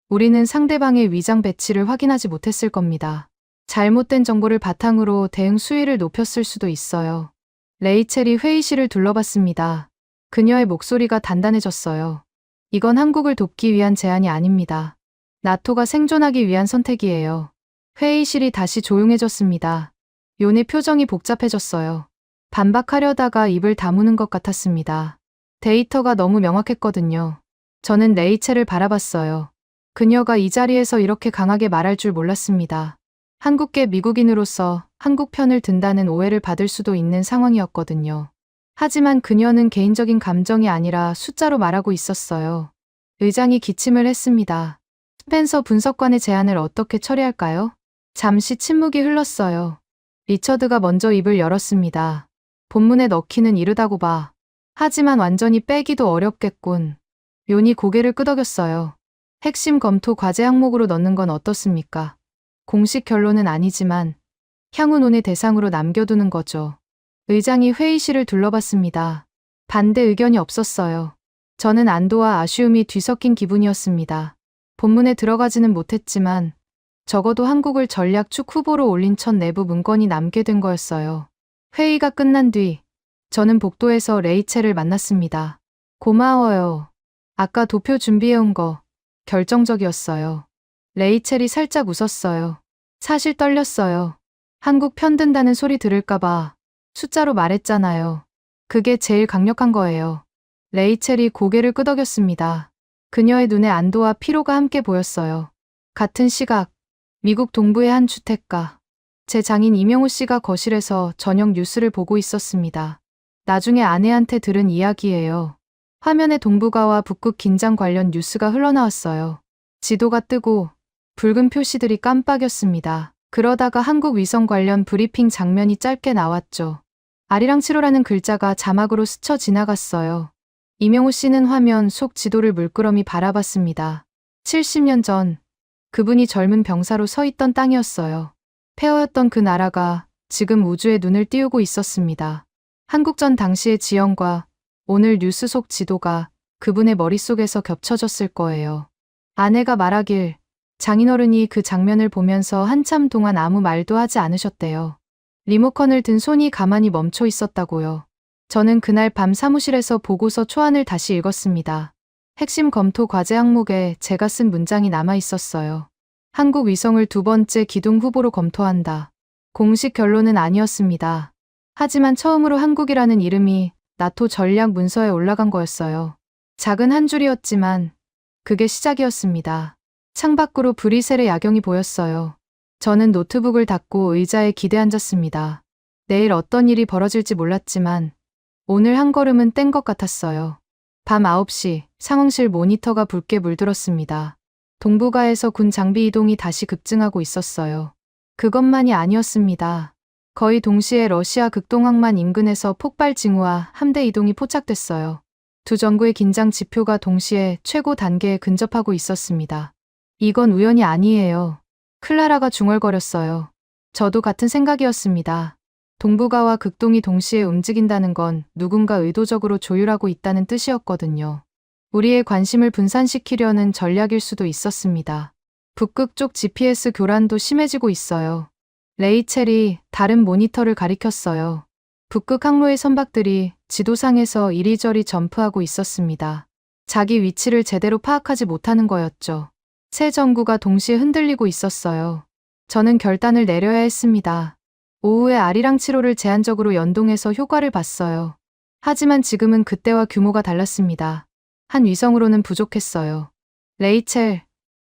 우리는 상대방의 위장 배치를 확인하지 못했을 겁니다. 잘못된 정보를 바탕으로 대응 수위를 높였을 수도 있어요. 레이첼이 회의실을 둘러봤습니다. 그녀의 목소리가 단단해졌어요. 이건 한국을 돕기 위한 제안이 아닙니다. 나토가 생존하기 위한 선택이에요. 회의실이 다시 조용해졌습니다. 욘의 표정이 복잡해졌어요. 반박하려다가 입을 다무는 것 같았습니다. 데이터가 너무 명확했거든요. 저는 레이첼을 바라봤어요. 그녀가 이 자리에서 이렇게 강하게 말할 줄 몰랐습니다. 한국계 미국인으로서 한국 편을 든다는 오해를 받을 수도 있는 상황이었거든요. 하지만 그녀는 개인적인 감정이 아니라 숫자로 말하고 있었어요. 의장이 기침을 했습니다. 스펜서 분석관의 제안을 어떻게 처리할까요? 잠시 침묵이 흘렀어요. 리처드가 먼저 입을 열었습니다. 본문에 넣기는 이르다고 봐. 하지만 완전히 빼기도 어렵겠군. 욘이 고개를 끄덕였어요. 핵심 검토 과제 항목으로 넣는 건 어떻습니까? 공식 결론은 아니지만 향후 논의 대상으로 남겨두는 거죠. 의장이 회의실을 둘러봤습니다. 반대 의견이 없었어요. 저는 안도와 아쉬움이 뒤섞인 기분이었습니다. 본문에 들어가지는 못했지만 적어도 한국을 전략 축 후보로 올린 첫 내부 문건이 남게 된 거였어요. 회의가 끝난 뒤 저는 복도에서 레이첼을 만났습니다. 고마워요. 아까 도표 준비해온 거 결정적이었어요. 레이첼이 살짝 웃었어요. 사실 떨렸어요. 한국 편든다는 소리 들을까봐 숫자로 말했잖아요. 그게 제일 강력한 거예요. 레이첼이 고개를 끄덕였습니다. 그녀의 눈에 안도와 피로가 함께 보였어요. 같은 시각, 미국 동부의 한 주택가. 제 장인 이명호 씨가 거실에서 저녁 뉴스를 보고 있었습니다. 나중에 아내한테 들은 이야기예요. 화면에 동북아와 북극 긴장 관련 뉴스가 흘러나왔어요. 지도가 뜨고 붉은 표시들이 깜빡였습니다. 그러다가 한국 위성 관련 브리핑 장면이 짧게 나왔죠. 아리랑치로라는 글자가 자막으로 스쳐 지나갔어요. 이명호 씨는 화면 속 지도를 물끄러미 바라봤습니다. 70년 전 그분이 젊은 병사로 서 있던 땅이었어요. 폐허였던 그 나라가 지금 우주에 눈을 띄우고 있었습니다. 한국전 당시의 지형과 오늘 뉴스 속 지도가 그분의 머릿속에서 겹쳐졌을 거예요. 아내가 말하길 장인어른이 그 장면을 보면서 한참 동안 아무 말도 하지 않으셨대요. 리모컨을 든 손이 가만히 멈춰 있었다고요. 저는 그날 밤 사무실에서 보고서 초안을 다시 읽었습니다. 핵심 검토 과제 항목에 제가 쓴 문장이 남아 있었어요. 한국 위성을 두 번째 기둥 후보로 검토한다. 공식 결론은 아니었습니다. 하지만 처음으로 한국이라는 이름이 나토 전략 문서에 올라간 거였어요. 작은 한 줄이었지만 그게 시작이었습니다. 창밖으로 브뤼셀의 야경이 보였어요. 저는 노트북을 닫고 의자에 기대 앉았습니다. 내일 어떤 일이 벌어질지 몰랐지만 오늘 한 걸음은 뗀 것 같았어요. 밤 9시 상황실 모니터가 붉게 물들었습니다. 동북아에서 군 장비 이동이 다시 급증하고 있었어요. 그것만이 아니었습니다. 거의 동시에 러시아 극동항만 인근에서 폭발 징후와 함대 이동이 포착됐어요. 두 정부의 긴장 지표가 동시에 최고 단계에 근접하고 있었습니다. 이건 우연이 아니에요. 클라라가 중얼거렸어요. 저도 같은 생각이었습니다. 동북아와 극동이 동시에 움직인다는 건 누군가 의도적으로 조율하고 있다는 뜻이었거든요. 우리의 관심을 분산시키려는 전략일 수도 있었습니다. 북극 쪽 GPS 교란도 심해지고 있어요. 레이첼이 다른 모니터를 가리켰어요. 북극 항로의 선박들이 지도상에서 이리저리 점프하고 있었습니다. 자기 위치를 제대로 파악하지 못하는 거였죠. 세 정구가 동시에 흔들리고 있었어요. 저는 결단을 내려야 했습니다. 오후에 아리랑치로를 제한적으로 연동해서 효과를 봤어요. 하지만 지금은 그때와 규모가 달랐습니다. 한 위성으로는 부족했어요. 레이첼,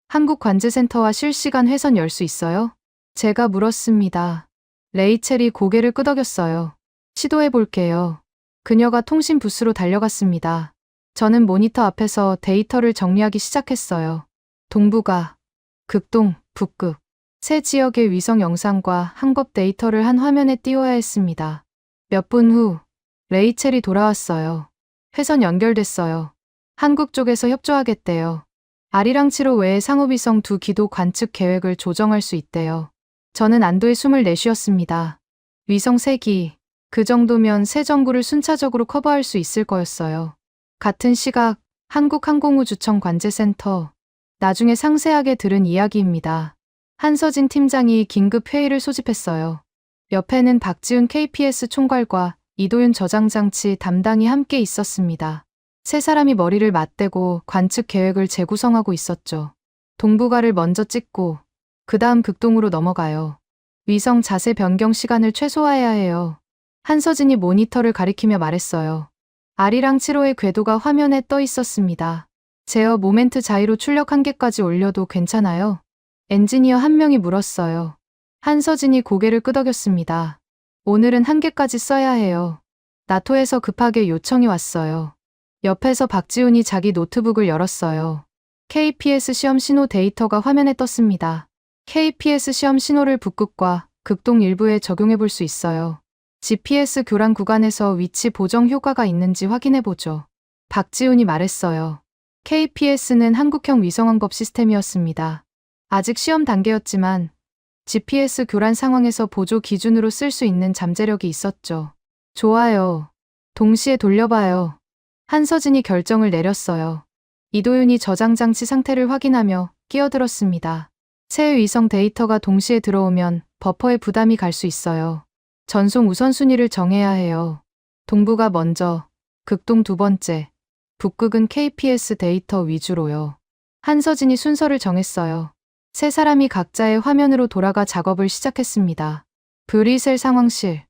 한국 관제센터와 실시간 회선 열 수 있어요? 제가 물었습니다. 레이첼이 고개를 끄덕였어요. 시도해 볼게요. 그녀가 통신 부스로 달려갔습니다. 저는 모니터 앞에서 데이터를 정리하기 시작했어요. 동북아, 극동, 북극. 세 지역의 위성 영상과 항법 데이터를 한 화면에 띄워야 했습니다. 몇 분 후, 레이첼이 돌아왔어요. 회선 연결됐어요. 한국 쪽에서 협조하겠대요. 아리랑치로 외에 상호위성 두 기도 관측 계획을 조정할 수 있대요. 저는 안도의 숨을 내쉬었습니다. 위성 3기, 그 정도면 세 정구를 순차적으로 커버할 수 있을 거였어요. 같은 시각, 한국항공우주청 관제센터. 나중에 상세하게 들은 이야기입니다. 한서진 팀장이 긴급 회의를 소집했어요. 옆에는 박지훈 KPS 총괄과 이도윤 저장장치 담당이 함께 있었습니다. 세 사람이 머리를 맞대고 관측 계획을 재구성하고 있었죠. 동북아를 먼저 찍고 그 다음 극동으로 넘어가요. 위성 자세 변경 시간을 최소화해야 해요. 한서진이 모니터를 가리키며 말했어요. 아리랑치로의 궤도가 화면에 떠 있었습니다. 제어 모멘트 자이로 출력 한계까지 올려도 괜찮아요? 엔지니어 한 명이 물었어요. 한서진이 고개를 끄덕였습니다. 오늘은 한계까지 써야 해요. 나토에서 급하게 요청이 왔어요. 옆에서 박지훈이 자기 노트북을 열었어요. KPS 시험 신호 데이터가 화면에 떴습니다. KPS 시험 신호를 북극과 극동 일부에 적용해 볼 수 있어요. GPS 교란 구간에서 위치 보정 효과가 있는지 확인해 보죠. 박지훈이 말했어요. KPS는 한국형 위성항법 시스템이었습니다. 아직 시험 단계였지만 GPS 교란 상황에서 보조 기준으로 쓸 수 있는 잠재력이 있었죠. 좋아요. 동시에 돌려봐요. 한서진이 결정을 내렸어요. 이도윤이 저장장치 상태를 확인하며 끼어들었습니다. 새 위성 데이터가 동시에 들어오면 버퍼에 부담이 갈 수 있어요. 전송 우선순위를 정해야 해요. 동부가 먼저, 극동 두 번째, 북극은 KPS 데이터 위주로요. 한서진이 순서를 정했어요. 세 사람이 각자의 화면으로 돌아가 작업을 시작했습니다. 브뤼셀 상황실.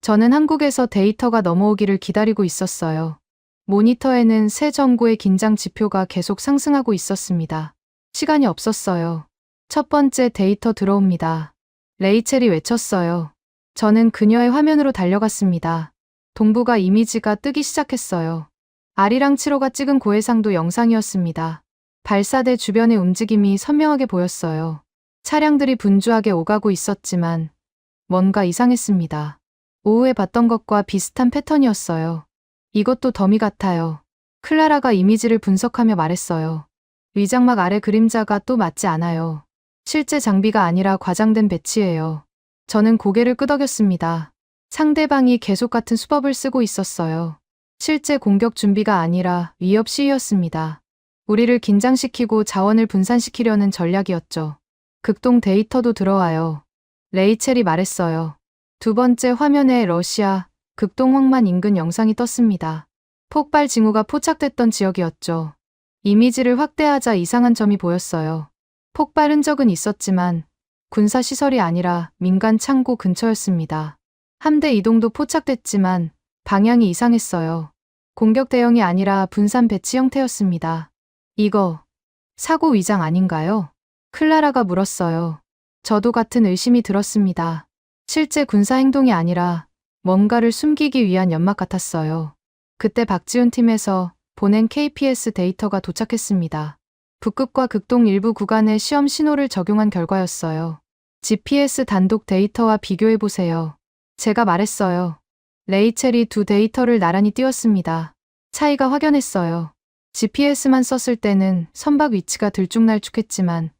저는 한국에서 데이터가 넘어오기를 기다리고 있었어요. 모니터에는 새 정부의 긴장 지표가 계속 상승하고 있었습니다. 시간이 없었어요. 첫 번째 데이터 들어옵니다. 레이첼이 외쳤어요. 저는 그녀의 화면으로 달려갔습니다. 동부가 이미지가 뜨기 시작했어요. 아리랑 7호가 찍은 고해상도 영상이었습니다. 발사대 주변의 움직임이 선명하게 보였어요. 차량들이 분주하게 오가고 있었지만 뭔가 이상했습니다. 오후에 봤던 것과 비슷한 패턴이었어요. 이것도 더미 같아요. 클라라가 이미지를 분석하며 말했어요. 위장막 아래 그림자가 또 맞지 않아요. 실제 장비가 아니라 과장된 배치예요. 저는 고개를 끄덕였습니다. 상대방이 계속 같은 수법을 쓰고 있었어요. 실제 공격 준비가 아니라 위협 시위였습니다. 우리를 긴장시키고 자원을 분산시키려는 전략이었죠. 극동 데이터도 들어와요. 레이첼이 말했어요. 두 번째 화면에 러시아 극동 황만 인근 영상이 떴습니다. 폭발 징후가 포착됐던 지역이었죠. 이미지를 확대하자 이상한 점이 보였어요. 폭발 흔적은 있었지만 군사시설이 아니라 민간 창고 근처였습니다. 함대 이동도 포착됐지만 방향이 이상했어요. 공격 대형이 아니라 분산 배치 형태였습니다. 이거 사고 위장 아닌가요? 클라라가 물었어요. 저도 같은 의심이 들었습니다. 실제 군사 행동이 아니라 뭔가를 숨기기 위한 연막 같았어요. 그때 박지훈 팀에서 보낸 KPS 데이터가 도착했습니다. 북극과 극동 일부 구간에 시험 신호를 적용한 결과였어요. GPS 단독 데이터와 비교해보세요. 제가 말했어요. 레이첼이 두 데이터를 나란히 띄웠습니다. 차이가 확연했어요. GPS만 썼을 때는 선박 위치가 들쭉날쭉했지만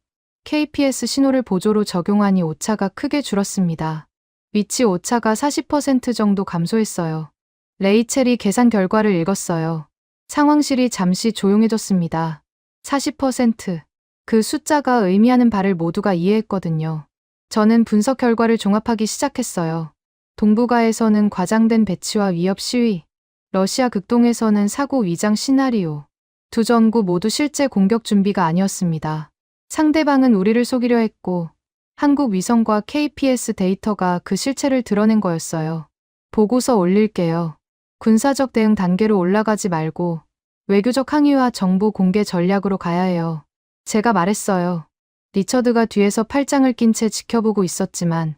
KPS 신호를 보조로 적용하니 오차가 크게 줄었습니다. 위치 오차가 40% 정도 감소했어요. 레이첼이 계산 결과를 읽었어요. 상황실이 잠시 조용해졌습니다. 40%. 그 숫자가 의미하는 바를 모두가 이해했거든요. 저는 분석 결과를 종합하기 시작했어요. 동북아에서는 과장된 배치와 위협 시위, 러시아 극동에서는 사고 위장 시나리오. 두 전구 모두 실제 공격 준비가 아니었습니다. 상대방은 우리를 속이려 했고 한국 위성과 KPS 데이터가 그 실체를 드러낸 거였어요. 보고서 올릴게요. 군사적 대응 단계로 올라가지 말고 외교적 항의와 정보 공개 전략으로 가야 해요. 제가 말했어요. 리처드가 뒤에서 팔짱을 낀 채 지켜보고 있었지만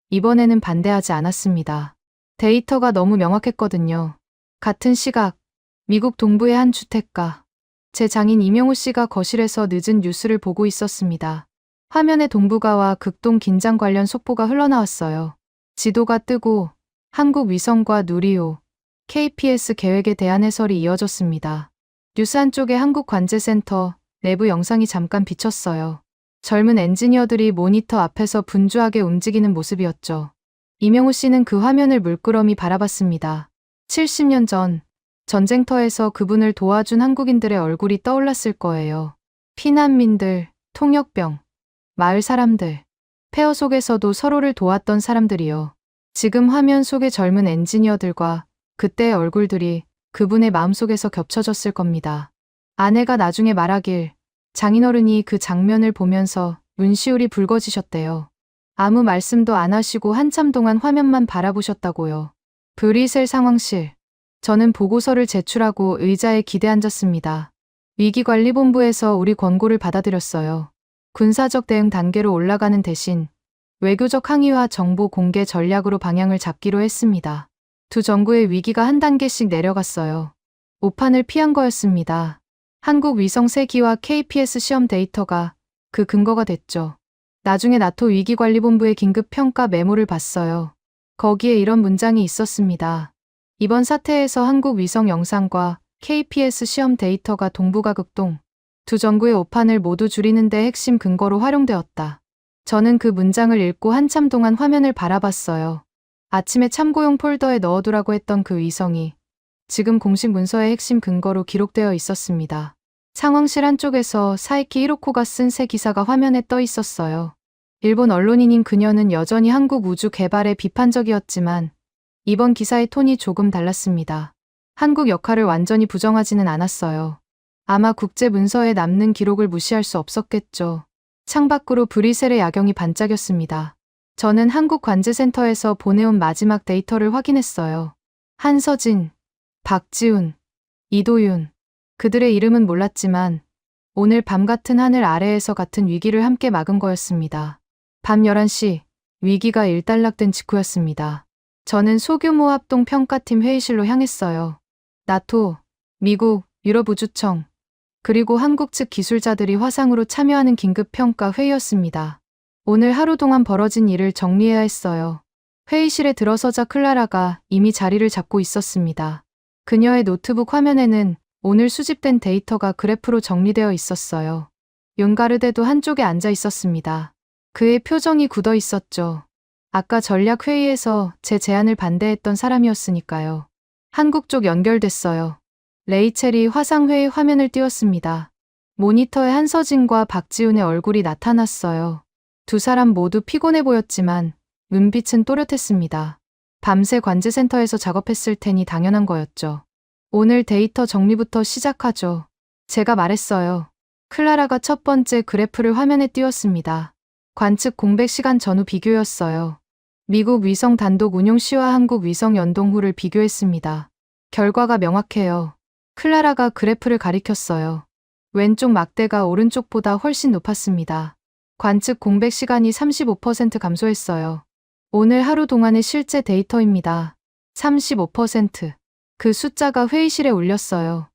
이번에는 반대하지 않았습니다. 데이터가 너무 명확했거든요. 같은 시각, 미국 동부의 한 주택가. 제 장인 이명호 씨가 거실에서 늦은 뉴스를 보고 있었습니다. 화면에 동북아와 극동 긴장 관련 속보가 흘러나왔어요. 지도가 뜨고 한국 위성과 누리호, KPS 계획에 대한 해설이 이어졌습니다. 뉴스 한쪽에 한국관제센터 내부 영상이 잠깐 비쳤어요. 젊은 엔지니어들이 모니터 앞에서 분주하게 움직이는 모습이었죠. 이명호 씨는 그 화면을 물끄러미 바라봤습니다. 70년 전 전쟁터에서 그분을 도와준 한국인들의 얼굴이 떠올랐을 거예요. 피난민들, 통역병, 마을 사람들, 폐허 속에서도 서로를 도왔던 사람들이요. 지금 화면 속의 젊은 엔지니어들과 그때의 얼굴들이 그분의 마음속에서 겹쳐졌을 겁니다. 아내가 나중에 말하길 장인어른이 그 장면을 보면서 눈시울이 붉어지셨대요. 아무 말씀도 안 하시고 한참 동안 화면만 바라보셨다고요. 브뤼셀 상황실. 저는 보고서를 제출하고 의자에 기대앉았습니다. 위기관리본부에서 우리 권고를 받아들였어요. 군사적 대응 단계로 올라가는 대신 외교적 항의와 정보 공개 전략으로 방향을 잡기로 했습니다. 두 정부의 위기가 한 단계씩 내려갔어요. 오판을 피한 거였습니다. 한국 위성 3기와 KPS 시험 데이터가 그 근거가 됐죠. 나중에 나토 위기관리본부의 긴급평가 메모를 봤어요. 거기에 이런 문장이 있었습니다. 이번 사태에서 한국 위성 영상과 KPS 시험 데이터가 동북아 극동 두 정부의 오판을 모두 줄이는 데 핵심 근거로 활용되었다. 저는 그 문장을 읽고 한참 동안 화면을 바라봤어요. 아침에 참고용 폴더에 넣어두라고 했던 그 위성이 지금 공식 문서의 핵심 근거로 기록되어 있었습니다. 상황실 한쪽에서 사이키 히로코가 쓴 새 기사가 화면에 떠 있었어요. 일본 언론인인 그녀는 여전히 한국 우주 개발에 비판적이었지만 이번 기사의 톤이 조금 달랐습니다. 한국 역할을 완전히 부정하지는 않았어요. 아마 국제 문서에 남는 기록을 무시할 수 없었겠죠. 창밖으로 브뤼셀의 야경이 반짝였습니다. 저는 한국관제센터에서 보내온 마지막 데이터를 확인했어요. 한서진, 박지훈, 이도윤. 그들의 이름은 몰랐지만 오늘 밤 같은 하늘 아래에서 같은 위기를 함께 막은 거였습니다. 밤 11시, 위기가 일단락된 직후였습니다. 저는 소규모 합동 평가팀 회의실로 향했어요. 나토, 미국, 유럽우주청, 그리고 한국 측 기술자들이 화상으로 참여하는 긴급평가 회의였습니다. 오늘 하루 동안 벌어진 일을 정리해야 했어요. 회의실에 들어서자 클라라가 이미 자리를 잡고 있었습니다. 그녀의 노트북 화면에는 오늘 수집된 데이터가 그래프로 정리되어 있었어요. 윤가르데도 한쪽에 앉아 있었습니다. 그의 표정이 굳어 있었죠. 아까 전략회의에서 제 제안을 반대했던 사람이었으니까요. 한국 쪽 연결됐어요. 레이첼이 화상회의 화면을 띄웠습니다. 모니터에 한서진과 박지훈의 얼굴이 나타났어요. 두 사람 모두 피곤해 보였지만 눈빛은 또렷했습니다. 밤새 관제센터에서 작업했을 테니 당연한 거였죠. 오늘 데이터 정리부터 시작하죠. 제가 말했어요. 클라라가 첫 번째 그래프를 화면에 띄웠습니다. 관측 공백 시간 전후 비교였어요. 미국 위성 단독 운용 시와 한국 위성 연동 후를 비교했습니다. 결과가 명확해요. 클라라가 그래프를 가리켰어요. 왼쪽 막대가 오른쪽보다 훨씬 높았습니다. 관측 공백 시간이 35% 감소했어요. 오늘 하루 동안의 실제 데이터입니다. 35%. 그 숫자가 회의실에 울렸어요.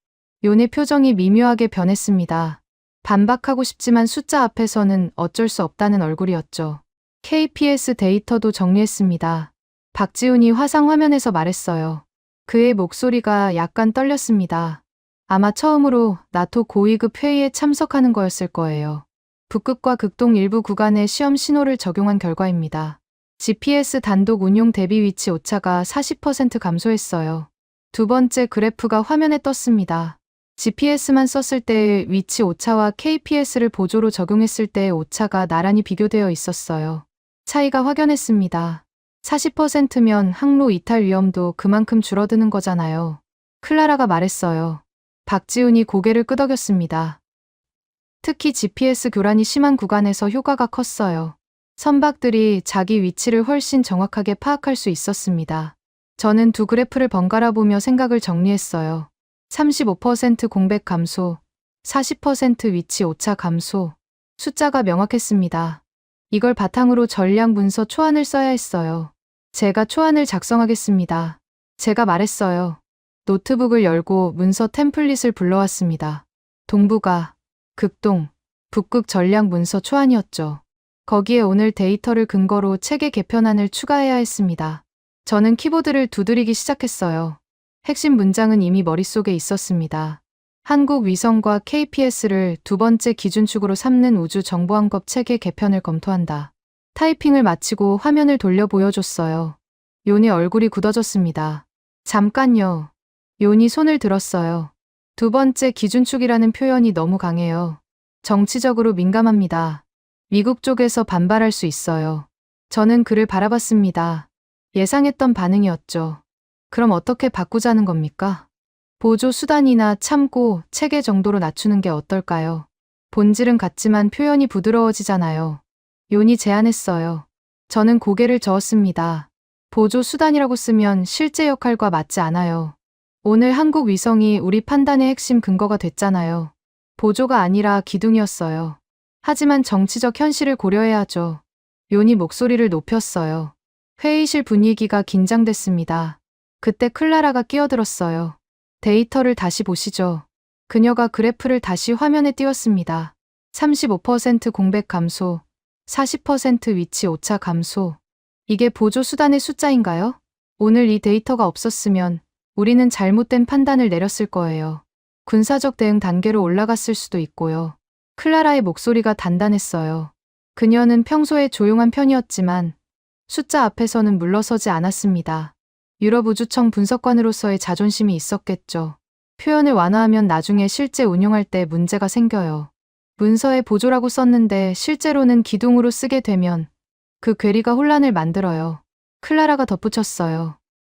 요네 표정이 미묘하게 변했습니다. 반박하고 싶지만 숫자 앞에서는 어쩔 수 없다는 얼굴이었죠. KPS 데이터도 정리했습니다. 박지훈이 화상 화면에서 말했어요. 그의 목소리가 약간 떨렸습니다. 아마 처음으로 나토 고위급 회의에 참석하는 거였을 거예요. 북극과 극동 일부 구간에 시험 신호를 적용한 결과입니다. GPS 단독 운용 대비 위치 오차가 40% 감소했어요. 두 번째 그래프가 화면에 떴습니다. GPS만 썼을 때의 위치 오차와 KPS를 보조로 적용했을 때의 오차가 나란히 비교되어 있었어요. 차이가 확연했습니다. 40%면 항로 이탈 위험도 그만큼 줄어드는 거잖아요. 클라라가 말했어요. 박지훈이 고개를 끄덕였습니다. 특히 GPS 교란이 심한 구간에서 효과가 컸어요. 선박들이 자기 위치를 훨씬 정확하게 파악할 수 있었습니다. 저는 두 그래프를 번갈아 보며 생각을 정리했어요. 35% 공백 감소, 40% 위치 오차 감소. 숫자가 명확했습니다. 이걸 바탕으로 전략 문서 초안을 써야 했어요. 제가 초안을 작성하겠습니다. 제가 말했어요. 노트북을 열고 문서 템플릿을 불러왔습니다. 동북아, 극동, 북극 전략 문서 초안이었죠. 거기에 오늘 데이터를 근거로 체계 개편안을 추가해야 했습니다. 저는 키보드를 두드리기 시작했어요. 핵심 문장은 이미 머릿속에 있었습니다. 한국 위성과 KPS를 두 번째 기준축으로 삼는 우주정보항법 체계 개편을 검토한다. 타이핑을 마치고 화면을 돌려 보여줬어요. 요니 얼굴이 굳어졌습니다. 잠깐요. 요니 손을 들었어요. 두 번째 기준축이라는 표현이 너무 강해요. 정치적으로 민감합니다. 미국 쪽에서 반발할 수 있어요. 저는 그를 바라봤습니다. 예상했던 반응이었죠. 그럼 어떻게 바꾸자는 겁니까? 보조 수단이나 참고, 체계 정도로 낮추는 게 어떨까요? 본질은 같지만 표현이 부드러워지잖아요. 요니 제안했어요. 저는 고개를 저었습니다. 보조 수단이라고 쓰면 실제 역할과 맞지 않아요. 오늘 한국 위성이 우리 판단의 핵심 근거가 됐잖아요. 보조가 아니라 기둥이었어요. 하지만 정치적 현실을 고려해야 하죠. 요니 목소리를 높였어요. 회의실 분위기가 긴장됐습니다. 그때 클라라가 끼어들었어요. 데이터를 다시 보시죠. 그녀가 그래프를 다시 화면에 띄웠습니다. 35% 공백 감소, 40% 위치 오차 감소. 이게 보조 수단의 숫자인가요? 오늘 이 데이터가 없었으면 우리는 잘못된 판단을 내렸을 거예요. 군사적 대응 단계로 올라갔을 수도 있고요. 클라라의 목소리가 단단했어요. 그녀는 평소에 조용한 편이었지만 숫자 앞에서는 물러서지 않았습니다. 유럽우주청 분석관으로서의 자존심이 있었겠죠. 표현을 완화하면 나중에 실제 운용할 때 문제가 생겨요. 문서에 보조라고 썼는데 실제로는 기둥으로 쓰게 되면 그 괴리가 혼란을 만들어요. 클라라가 덧붙였어요.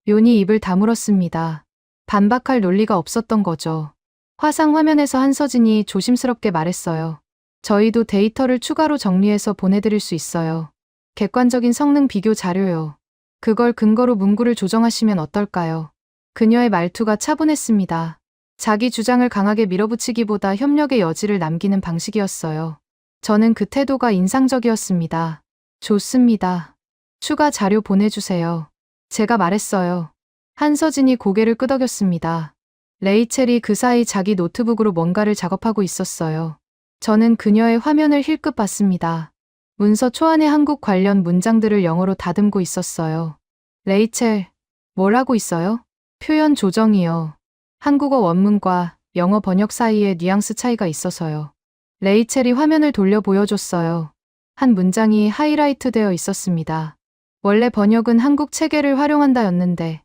요니 입을 다물었습니다. 반박할 논리가 없었던 거죠. 화상 화면에서 한서진이 조심스럽게 말했어요. 저희도 데이터를 추가로 정리해서 보내드릴 수 있어요. 객관적인 성능 비교 자료요. 그걸 근거로 문구를 조정하시면 어떨까요? 그녀의 말투가 차분했습니다. 자기 주장을 강하게 밀어붙이기보다 협력의 여지를 남기는 방식이었어요. 저는 그 태도가 인상적이었습니다. 좋습니다. 추가 자료 보내주세요. 제가 말했어요. 한서진이 고개를 끄덕였습니다. 레이첼이 그 사이 자기 노트북으로 뭔가를 작업하고 있었어요. 저는 그녀의 화면을 힐끗 봤습니다. 문서 초안에 한국 관련 문장들을 영어로 다듬고 있었어요. 레이첼, 뭘 하고 있어요? 표현 조정이요. 한국어 원문과 영어 번역 사이에 뉘앙스 차이가 있어서요. 레이첼이 화면을 돌려 보여줬어요. 한 문장이 하이라이트 되어 있었습니다. 원래 번역은 한국 체계를 활용한다였는데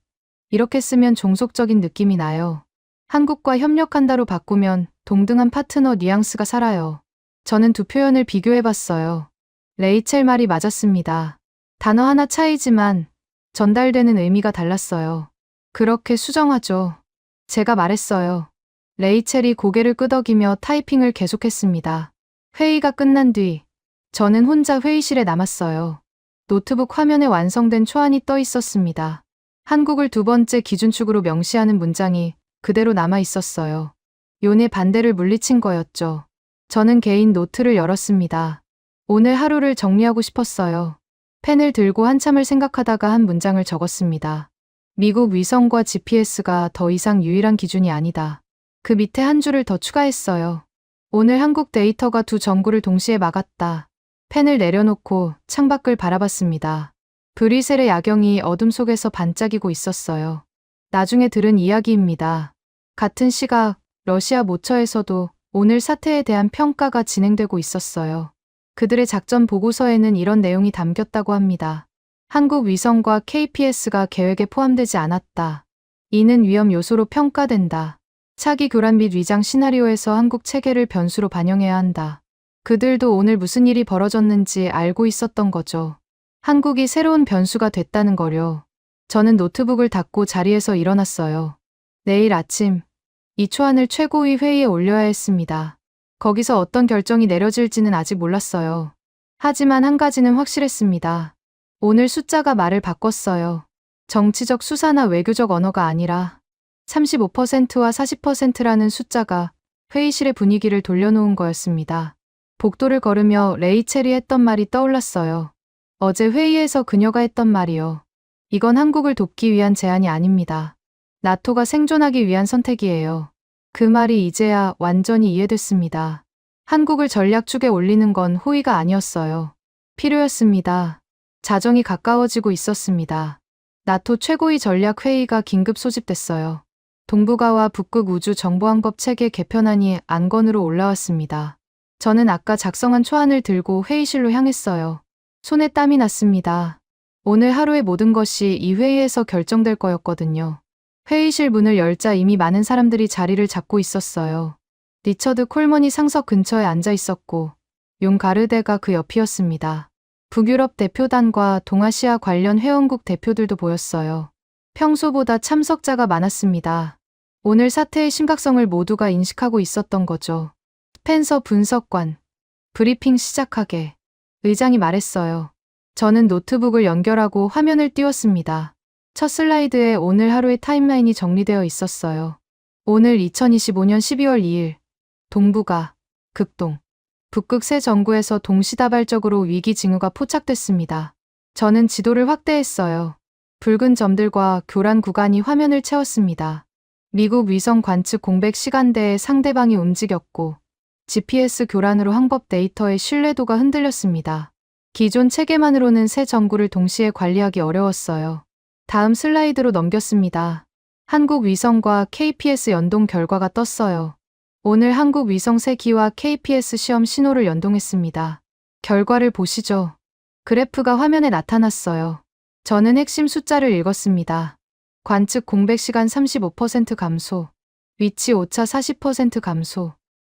이렇게 쓰면 종속적인 느낌이 나요. 한국과 협력한다로 바꾸면 동등한 파트너 뉘앙스가 살아요. 저는 두 표현을 비교해봤어요. 레이첼 말이 맞았습니다. 단어 하나 차이지만 전달되는 의미가 달랐어요. 그렇게 수정하죠. 제가 말했어요. 레이첼이 고개를 끄덕이며 타이핑을 계속했습니다. 회의가 끝난 뒤 저는 혼자 회의실에 남았어요. 노트북 화면에 완성된 초안이 떠 있었습니다. 한국을 두 번째 기준축으로 명시하는 문장이 그대로 남아 있었어요. 요네 반대를 물리친 거였죠. 저는 개인 노트를 열었습니다. 오늘 하루를 정리하고 싶었어요. 펜을 들고 한참을 생각하다가 한 문장을 적었습니다. 미국 위성과 GPS가 더 이상 유일한 기준이 아니다. 그 밑에 한 줄을 더 추가했어요. 오늘 한국 데이터가 두 전구를 동시에 막았다. 펜을 내려놓고 창밖을 바라봤습니다. 브뤼셀의 야경이 어둠 속에서 반짝이고 있었어요. 나중에 들은 이야기입니다. 같은 시각 러시아 모처에서도 오늘 사태에 대한 평가가 진행되고 있었어요. 그들의 작전 보고서에는 이런 내용이 담겼다고 합니다. 한국 위성과 KPS가 계획에 포함되지 않았다. 이는 위험 요소로 평가된다. 차기 교란 및 위장 시나리오에서 한국 체계를 변수로 반영해야 한다. 그들도 오늘 무슨 일이 벌어졌는지 알고 있었던 거죠. 한국이 새로운 변수가 됐다는 거요. 저는 노트북을 닫고 자리에서 일어났어요. 내일 아침 이 초안을 최고위 회의에 올려야 했습니다. 거기서 어떤 결정이 내려질지는 아직 몰랐어요. 하지만 한 가지는 확실했습니다. 오늘 숫자가 말을 바꿨어요. 정치적 수사나 외교적 언어가 아니라 35%와 40%라는 숫자가 회의실의 분위기를 돌려놓은 거였습니다. 복도를 걸으며 레이첼이 했던 말이 떠올랐어요. 어제 회의에서 그녀가 했던 말이요. 이건 한국을 돕기 위한 제안이 아닙니다. 나토가 생존하기 위한 선택이에요. 그 말이 이제야 완전히 이해됐습니다. 한국을 전략축에 올리는 건 호의가 아니었어요. 필요였습니다. 자정이 가까워지고 있었습니다. 나토 최고위 전략회의가 긴급 소집됐어요. 동북아와 북극 우주 정보항법 체계 개편안이 안건으로 올라왔습니다. 저는 아까 작성한 초안을 들고 회의실로 향했어요. 손에 땀이 났습니다. 오늘 하루의 모든 것이 이 회의에서 결정될 거였거든요. 회의실 문을 열자 이미 많은 사람들이 자리를 잡고 있었어요. 리처드 콜먼이 상석 근처에 앉아 있었고 용 가르데가 그 옆이었습니다. 북유럽 대표단과 동아시아 관련 회원국 대표들도 보였어요. 평소보다 참석자가 많았습니다. 오늘 사태의 심각성을 모두가 인식하고 있었던 거죠. 스펜서 분석관, 브리핑 시작하게. 의장이 말했어요. 저는 노트북을 연결하고 화면을 띄웠습니다. 첫 슬라이드에 오늘 하루의 타임라인이 정리되어 있었어요. 오늘 2025년 12월 2일, 동북아, 극동, 북극 세 전구에서 동시다발적으로 위기 징후가 포착됐습니다. 저는 지도를 확대했어요. 붉은 점들과 교란 구간이 화면을 채웠습니다. 미국 위성 관측 공백 시간대에 상대방이 움직였고 GPS 교란으로 항법 데이터의 신뢰도가 흔들렸습니다. 기존 체계만으로는 세 전구를 동시에 관리하기 어려웠어요. 다음 슬라이드로 넘겼습니다. 한국 위성과 KPS 연동 결과가 떴어요. 오늘 한국 위성 3기와 KPS 시험 신호를 연동했습니다. 결과를 보시죠. 그래프가 화면에 나타났어요. 저는 핵심 숫자를 읽었습니다. 관측 공백 시간 35% 감소, 위치 오차 40% 감소.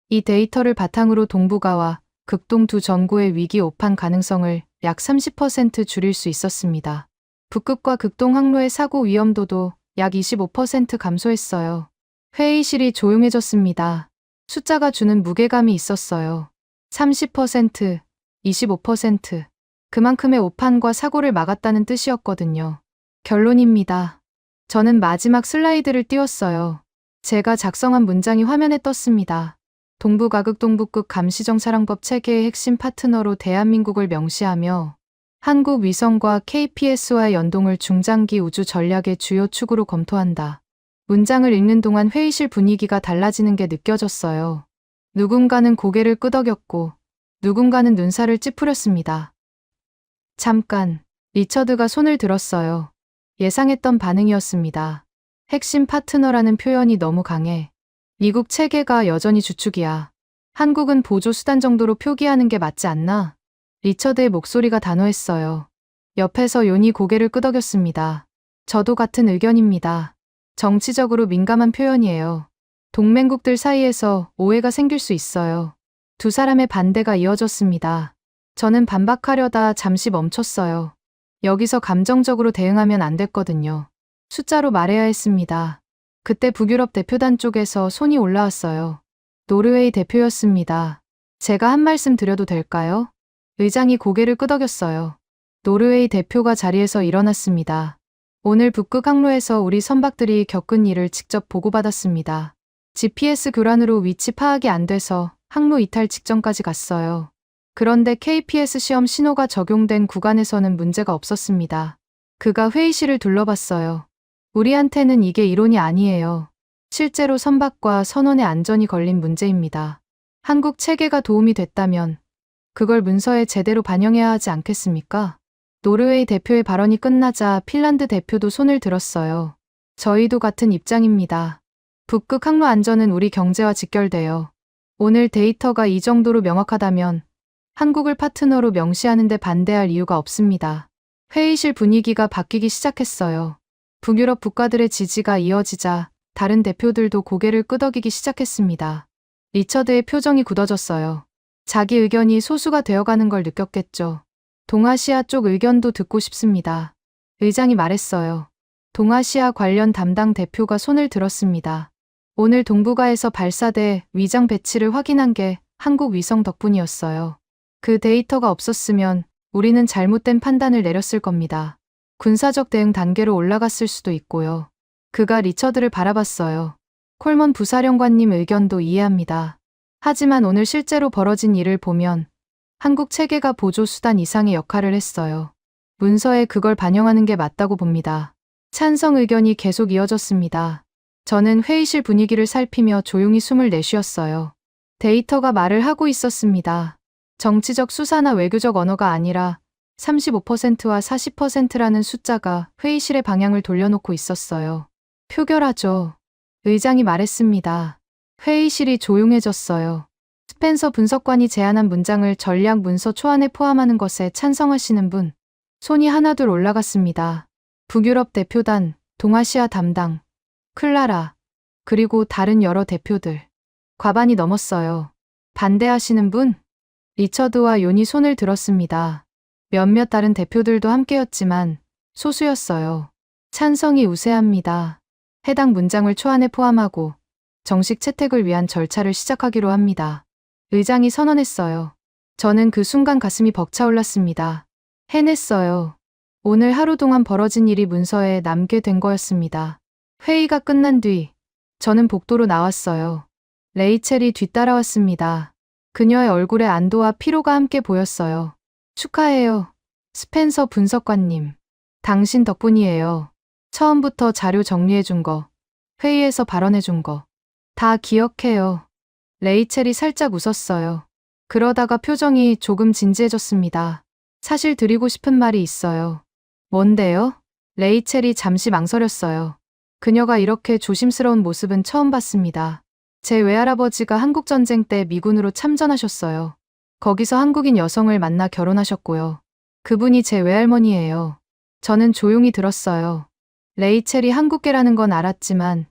이 데이터를 바탕으로 동북아와 극동 두 전구의 위기 오판 가능성을 약 30% 줄일 수 있었습니다. 북극과 극동 항로의 사고 위험도도 약 25% 감소했어요. 회의실이 조용해졌습니다. 숫자가 주는 무게감이 있었어요. 30%, 25%. 그만큼의 오판과 사고를 막았다는 뜻이었거든요. 결론입니다. 저는 마지막 슬라이드를 띄웠어요. 제가 작성한 문장이 화면에 떴습니다. 동부가극동북극 감시정찰항법 체계의 핵심 파트너로 대한민국을 명시하며 한국 위성과 KPS와의 연동을 중장기 우주 전략의 주요 축으로 검토한다. 문장을 읽는 동안 회의실 분위기가 달라지는 게 느껴졌어요. 누군가는 고개를 끄덕였고 누군가는 눈살을 찌푸렸습니다. 잠깐, 리처드가 손을 들었어요. 예상했던 반응이었습니다. 핵심 파트너라는 표현이 너무 강해. 미국 체계가 여전히 주축이야. 한국은 보조 수단 정도로 표기하는 게 맞지 않나? 리처드의 목소리가 단호했어요. 옆에서 요니 고개를 끄덕였습니다. 저도 같은 의견입니다. 정치적으로 민감한 표현이에요. 동맹국들 사이에서 오해가 생길 수 있어요. 두 사람의 반대가 이어졌습니다. 저는 반박하려다 잠시 멈췄어요. 여기서 감정적으로 대응하면 안 됐거든요. 숫자로 말해야 했습니다. 그때 북유럽 대표단 쪽에서 손이 올라왔어요. 노르웨이 대표였습니다. 제가 한 말씀 드려도 될까요? 의장이 고개를 끄덕였어요. 노르웨이 대표가 자리에서 일어났습니다. 오늘 북극 항로에서 우리 선박들이 겪은 일을 직접 보고받았습니다. GPS 교란으로 위치 파악이 안 돼서 항로 이탈 직전까지 갔어요. 그런데 KPS 시험 신호가 적용된 구간에서는 문제가 없었습니다. 그가 회의실을 둘러봤어요. 우리한테는 이게 이론이 아니에요. 실제로 선박과 선원의 안전이 걸린 문제입니다. 한국 체계가 도움이 됐다면 그걸 문서에 제대로 반영해야 하지 않겠습니까? 노르웨이 대표의 발언이 끝나자 핀란드 대표도 손을 들었어요. 저희도 같은 입장입니다. 북극 항로 안전은 우리 경제와 직결돼요. 오늘 데이터가 이 정도로 명확하다면 한국을 파트너로 명시하는 데 반대할 이유가 없습니다. 회의실 분위기가 바뀌기 시작했어요. 북유럽 국가들의 지지가 이어지자 다른 대표들도 고개를 끄덕이기 시작했습니다. 리처드의 표정이 굳어졌어요. 자기 의견이 소수가 되어가는 걸 느꼈겠죠. 동아시아 쪽 의견도 듣고 싶습니다. 의장이 말했어요. 동아시아 관련 담당 대표가 손을 들었습니다. 오늘 동북아에서 발사돼 위장 배치를 확인한 게 한국 위성 덕분이었어요. 그 데이터가 없었으면 우리는 잘못된 판단을 내렸을 겁니다. 군사적 대응 단계로 올라갔을 수도 있고요. 그가 리처드를 바라봤어요. 콜먼 부사령관님 의견도 이해합니다. 하지만 오늘 실제로 벌어진 일을 보면 한국 체계가 보조 수단 이상의 역할을 했어요. 문서에 그걸 반영하는 게 맞다고 봅니다. 찬성 의견이 계속 이어졌습니다. 저는 회의실 분위기를 살피며 조용히 숨을 내쉬었어요. 데이터가 말을 하고 있었습니다. 정치적 수사나 외교적 언어가 아니라 35%와 40%라는 숫자가 회의실의 방향을 돌려놓고 있었어요. 표결하죠. 의장이 말했습니다. 회의실이 조용해졌어요. 스펜서 분석관이 제안한 문장을 전략 문서 초안에 포함하는 것에 찬성하시는 분, 손이 하나둘 올라갔습니다. 북유럽 대표단, 동아시아 담당, 클라라, 그리고 다른 여러 대표들. 과반이 넘었어요. 반대하시는 분? 리처드와 요니 손을 들었습니다. 몇몇 다른 대표들도 함께였지만 소수였어요. 찬성이 우세합니다. 해당 문장을 초안에 포함하고 정식 채택을 위한 절차를 시작하기로 합니다. 의장이 선언했어요. 저는 그 순간 가슴이 벅차올랐습니다. 해냈어요. 오늘 하루 동안 벌어진 일이 문서에 남게 된 거였습니다. 회의가 끝난 뒤 저는 복도로 나왔어요. 레이첼이 뒤따라왔습니다. 그녀의 얼굴에 안도와 피로가 함께 보였어요. 축하해요. 스펜서 분석관님. 당신 덕분이에요. 처음부터 자료 정리해준 거, 회의에서 발언해준 거. 다 기억해요. 레이첼이 살짝 웃었어요. 그러다가 표정이 조금 진지해졌습니다. 사실 드리고 싶은 말이 있어요. 뭔데요? 레이첼이 잠시 망설였어요. 그녀가 이렇게 조심스러운 모습은 처음 봤습니다. 제 외할아버지가 한국전쟁 때 미군으로 참전하셨어요. 거기서 한국인 여성을 만나 결혼하셨고요. 그분이 제 외할머니예요. 저는 조용히 들었어요. 레이첼이 한국계라는 건 알았지만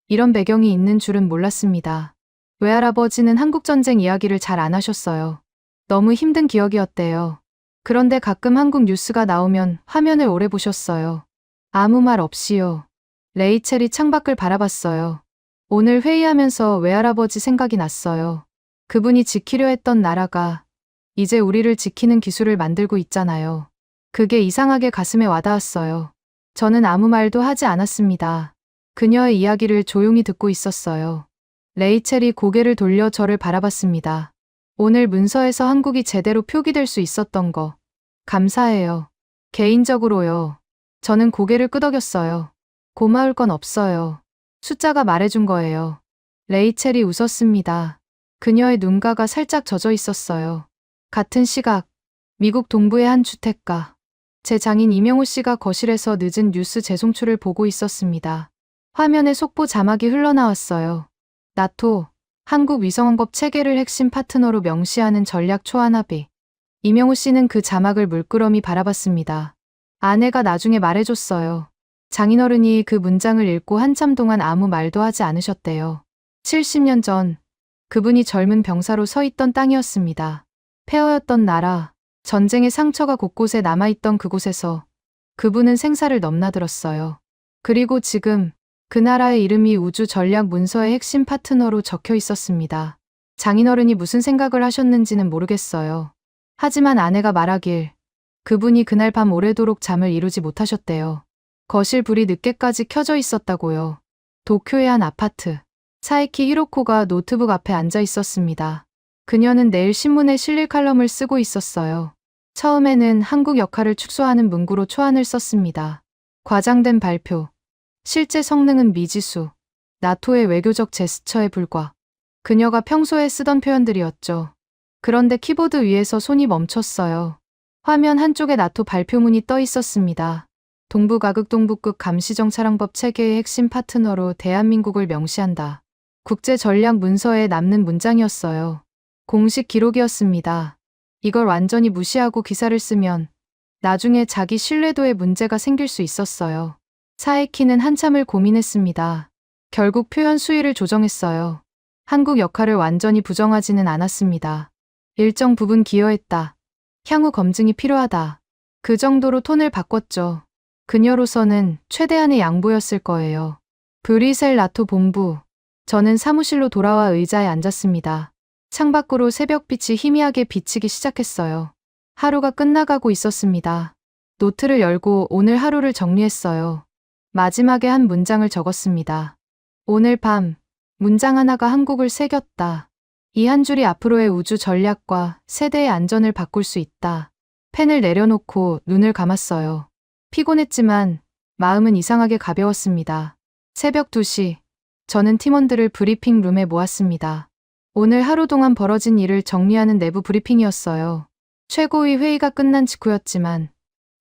이런 배경이 있는 줄은 몰랐습니다. 외할아버지는 한국전쟁 이야기를 잘 안 하셨어요. 너무 힘든 기억이었대요. 그런데 가끔 한국 뉴스가 나오면 화면을 오래 보셨어요. 아무 말 없이요. 레이첼이 창밖을 바라봤어요. 오늘 회의하면서 외할아버지 생각이 났어요. 그분이 지키려 했던 나라가 이제 우리를 지키는 기술을 만들고 있잖아요. 그게 이상하게 가슴에 와닿았어요. 저는 아무 말도 하지 않았습니다. 그녀의 이야기를 조용히 듣고 있었어요. 레이첼이 고개를 돌려 저를 바라봤습니다. 오늘 문서에서 한국이 제대로 표기될 수 있었던 거 감사해요. 개인적으로요. 저는 고개를 끄덕였어요. 고마울 건 없어요. 숫자가 말해준 거예요. 레이첼이 웃었습니다. 그녀의 눈가가 살짝 젖어 있었어요. 같은 시각, 미국 동부의 한 주택가. 제 장인 이명호 씨가 거실에서 늦은 뉴스 재송출을 보고 있었습니다. 화면에 속보 자막이 흘러나왔어요. 나토, 한국 위성항법 체계를 핵심 파트너로 명시하는 전략 초안 합의. 이명호 씨는 그 자막을 물끄러미 바라봤습니다. 아내가 나중에 말해줬어요. 장인어른이 그 문장을 읽고 한참 동안 아무 말도 하지 않으셨대요. 70년 전, 그분이 젊은 병사로 서 있던 땅이었습니다. 폐허였던 나라, 전쟁의 상처가 곳곳에 남아있던 그곳에서 그분은 생사를 넘나들었어요. 그리고 지금 그 나라의 이름이 우주 전략 문서의 핵심 파트너로 적혀 있었습니다. 장인어른이 무슨 생각을 하셨는지는 모르겠어요. 하지만 아내가 말하길 그분이 그날 밤 오래도록 잠을 이루지 못하셨대요. 거실 불이 늦게까지 켜져 있었다고요. 도쿄의 한 아파트. 사이키 히로코가 노트북 앞에 앉아 있었습니다. 그녀는 내일 신문에 실릴 칼럼을 쓰고 있었어요. 처음에는 한국 역할을 축소하는 문구로 초안을 썼습니다. 과장된 발표. 실제 성능은 미지수. 나토의 외교적 제스처에 불과. 그녀가 평소에 쓰던 표현들이었죠. 그런데 키보드 위에서 손이 멈췄어요. 화면 한쪽에 나토 발표문이 떠 있었습니다. 동북아극 동북극 감시정찰항법 체계의 핵심 파트너로 대한민국을 명시한다. 국제전략 문서에 남는 문장이었어요. 공식 기록이었습니다. 이걸 완전히 무시하고 기사를 쓰면 나중에 자기 신뢰도에 문제가 생길 수 있었어요. 사에키는 한참을 고민했습니다. 결국 표현 수위를 조정했어요. 한국 역할을 완전히 부정하지는 않았습니다. 일정 부분 기여했다. 향후 검증이 필요하다. 그 정도로 톤을 바꿨죠. 그녀로서는 최대한의 양보였을 거예요. 브뤼셀 나토 본부. 저는 사무실로 돌아와 의자에 앉았습니다. 창밖으로 새벽빛이 희미하게 비치기 시작했어요. 하루가 끝나가고 있었습니다. 노트를 열고 오늘 하루를 정리했어요. 마지막에 한 문장을 적었습니다. 오늘 밤, 문장 하나가 한국을 새겼다. 이 한 줄이 앞으로의 우주 전략과 세대의 안전을 바꿀 수 있다. 펜을 내려놓고 눈을 감았어요. 피곤했지만 마음은 이상하게 가벼웠습니다. 새벽 2시, 저는 팀원들을 브리핑 룸에 모았습니다. 오늘 하루 동안 벌어진 일을 정리하는 내부 브리핑이었어요. 최고위 회의가 끝난 직후였지만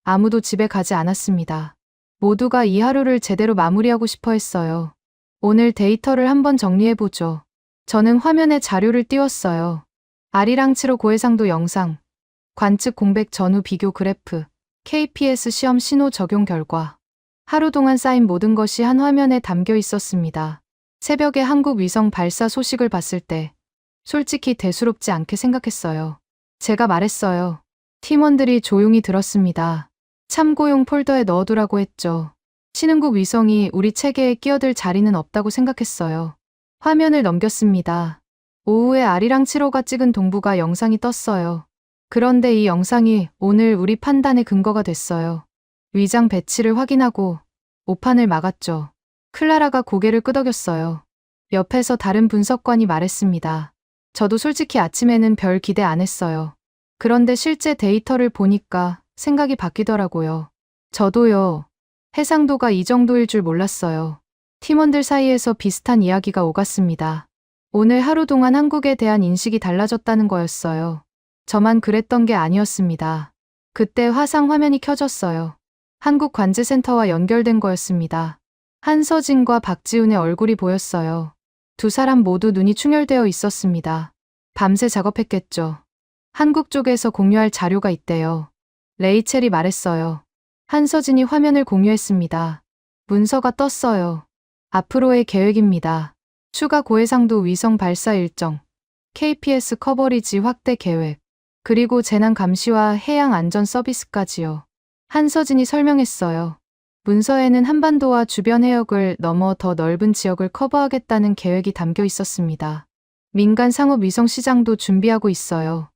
아무도 집에 가지 않았습니다. 모두가 이 하루를 제대로 마무리하고 싶어 했어요. 오늘 데이터를 한번 정리해보죠. 저는 화면에 자료를 띄웠어요. 아리랑치로 고해상도 영상, 관측 공백 전후 비교 그래프, KPS 시험 신호 적용 결과. 하루 동안 쌓인 모든 것이 한 화면에 담겨 있었습니다. 새벽에 한국 위성 발사 소식을 봤을 때 솔직히 대수롭지 않게 생각했어요. 제가 말했어요. 팀원들이 조용히 들었습니다. 참고용 폴더에 넣어두라고 했죠. 신흥국 위성이 우리 체계에 끼어들 자리는 없다고 생각했어요. 화면을 넘겼습니다. 오후에 아리랑 7호가 찍은 동부가 영상이 떴어요. 그런데 이 영상이 오늘 우리 판단의 근거가 됐어요. 위장 배치를 확인하고 오판을 막았죠. 클라라가 고개를 끄덕였어요. 옆에서 다른 분석관이 말했습니다. 저도 솔직히 아침에는 별 기대 안 했어요. 그런데 실제 데이터를 보니까 생각이 바뀌더라고요. 저도요. 해상도가 이 정도일 줄 몰랐어요. 팀원들 사이에서 비슷한 이야기가 오갔습니다. 오늘 하루 동안 한국에 대한 인식이 달라졌다는 거였어요. 저만 그랬던 게 아니었습니다. 그때 화상 화면이 켜졌어요. 한국관제센터와 연결된 거였습니다. 한서진과 박지훈의 얼굴이 보였어요. 두 사람 모두 눈이 충혈되어 있었습니다. 밤새 작업했겠죠. 한국 쪽에서 공유할 자료가 있대요. 레이첼이 말했어요. 한서진이 화면을 공유했습니다. 문서가 떴어요. 앞으로의 계획입니다. 추가 고해상도 위성 발사 일정, KPS 커버리지 확대 계획, 그리고 재난 감시와 해양 안전 서비스까지요. 한서진이 설명했어요. 문서에는 한반도와 주변 해역을 넘어 더 넓은 지역을 커버하겠다는 계획이 담겨 있었습니다. 민간 상업 위성 시장도 준비하고 있어요.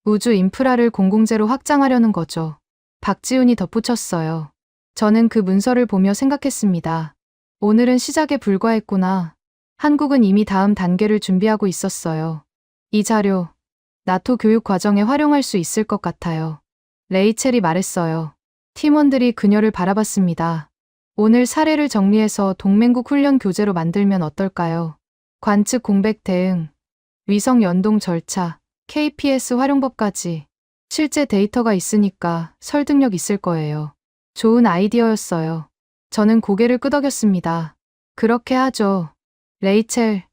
우주 인프라를 공공재로 확장하려는 거죠. 박지훈이 덧붙였어요. 저는 그 문서를 보며 생각했습니다. 오늘은 시작에 불과했구나. 한국은 이미 다음 단계를 준비하고 있었어요. 이 자료, 나토 교육 과정에 활용할 수 있을 것 같아요. 레이첼이 말했어요. 팀원들이 그녀를 바라봤습니다. 오늘 사례를 정리해서 동맹국 훈련 교재로 만들면 어떨까요? 관측 공백 대응, 위성 연동 절차, KPS 활용법까지. 실제 데이터가 있으니까 설득력 있을 거예요. 좋은 아이디어였어요. 저는 고개를 끄덕였습니다. 그렇게 하죠. 레이첼,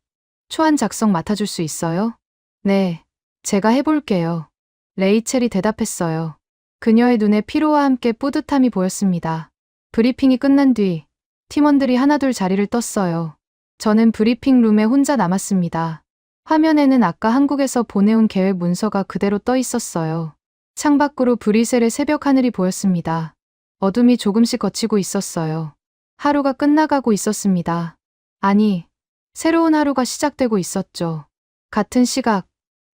초안 작성 맡아줄 수 있어요? 네, 제가 해볼게요. 레이첼이 대답했어요. 그녀의 눈에 피로와 함께 뿌듯함이 보였습니다. 브리핑이 끝난 뒤 팀원들이 하나둘 자리를 떴어요. 저는 브리핑 룸에 혼자 남았습니다. 화면에는 아까 한국에서 보내온 계획 문서가 그대로 떠 있었어요. 창밖으로 브뤼셀의 새벽 하늘이 보였습니다. 어둠이 조금씩 걷히고 있었어요. 하루가 끝나가고 있었습니다. 아니, 새로운 하루가 시작되고 있었죠. 같은 시각,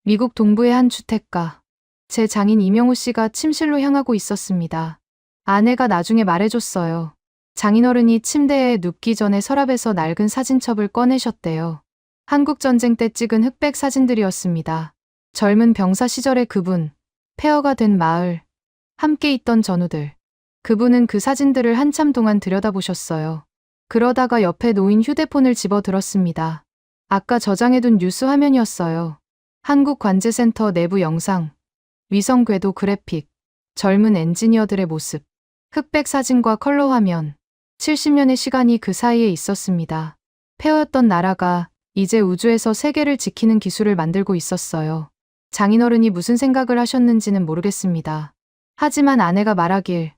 미국 동부의 한 주택가. 제 장인 이명우 씨가 침실로 향하고 있었습니다. 아내가 나중에 말해줬어요. 장인어른이 침대에 눕기 전에 서랍에서 낡은 사진첩을 꺼내셨대요. 한국전쟁 때 찍은 흑백 사진들이었습니다. 젊은 병사 시절의 그분, 폐허가 된 마을, 함께 있던 전우들. 그분은 그 사진들을 한참 동안 들여다보셨어요. 그러다가 옆에 놓인 휴대폰을 집어들었습니다. 아까 저장해둔 뉴스 화면이었어요. 한국관제센터 내부 영상, 위성 궤도 그래픽, 젊은 엔지니어들의 모습, 흑백 사진과 컬러 화면. 70년의 시간이 그 사이에 있었습니다. 폐허였던 나라가 이제 우주에서 세계를 지키는 기술을 만들고 있었어요. 장인어른이 무슨 생각을 하셨는지는 모르겠습니다. 하지만 아내가 말하길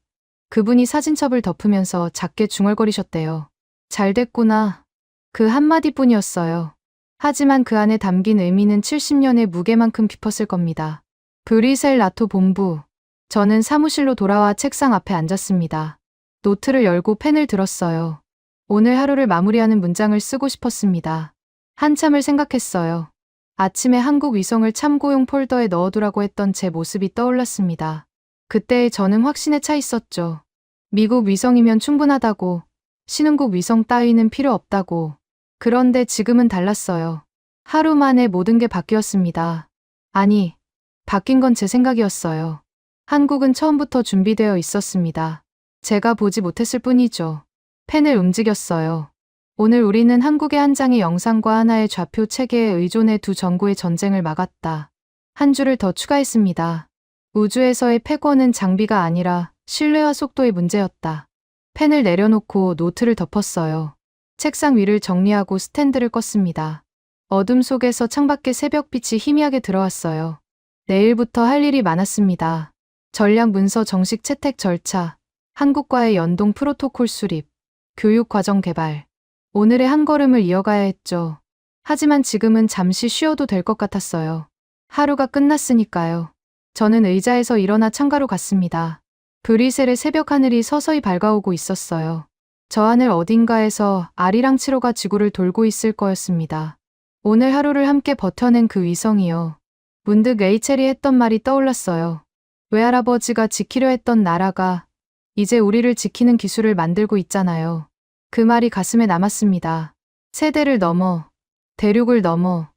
그분이 사진첩을 덮으면서 작게 중얼거리셨대요. 잘 됐구나. 그 한마디뿐이었어요. 하지만 그 안에 담긴 의미는 70년의 무게만큼 깊었을 겁니다. 브뤼셀 나토 본부. 저는 사무실로 돌아와 책상 앞에 앉았습니다. 노트를 열고 펜을 들었어요. 오늘 하루를 마무리하는 문장을 쓰고 싶었습니다. 한참을 생각했어요. 아침에 한국 위성을 참고용 폴더에 넣어두라고 했던 제 모습이 떠올랐습니다. 그때의 저는 확신에 차 있었죠. 미국 위성이면 충분하다고, 신흥국 위성 따위는 필요 없다고. 그런데 지금은 달랐어요. 하루 만에 모든 게 바뀌었습니다. 아니, 바뀐 건 제 생각이었어요. 한국은 처음부터 준비되어 있었습니다. 제가 보지 못했을 뿐이죠. 펜을 움직였어요. 오늘 우리는 한국의 한 장의 영상과 하나의 좌표 체계에 의존해 두 정부의 전쟁을 막았다. 한 줄을 더 추가했습니다. 우주에서의 패권은 장비가 아니라 신뢰와 속도의 문제였다. 펜을 내려놓고 노트를 덮었어요. 책상 위를 정리하고 스탠드를 껐습니다. 어둠 속에서 창밖에 새벽빛이 희미하게 들어왔어요. 내일부터 할 일이 많았습니다. 전략 문서 정식 채택 절차, 한국과의 연동 프로토콜 수립, 교육 과정 개발. 오늘의 한 걸음을 이어가야 했죠. 하지만 지금은 잠시 쉬어도 될 것 같았어요. 하루가 끝났으니까요. 저는 의자에서 일어나 창가로 갔습니다. 브뤼셀의 새벽 하늘이 서서히 밝아오고 있었어요. 저 하늘 어딘가에서 아리랑치로가 지구를 돌고 있을 거였습니다. 오늘 하루를 함께 버텨낸 그 위성이요. 문득 레이첼이 했던 말이 떠올랐어요. 외할아버지가 지키려 했던 나라가 이제 우리를 지키는 기술을 만들고 있잖아요. 그 말이 가슴에 남았습니다. 세대를 넘어, 대륙을 넘어,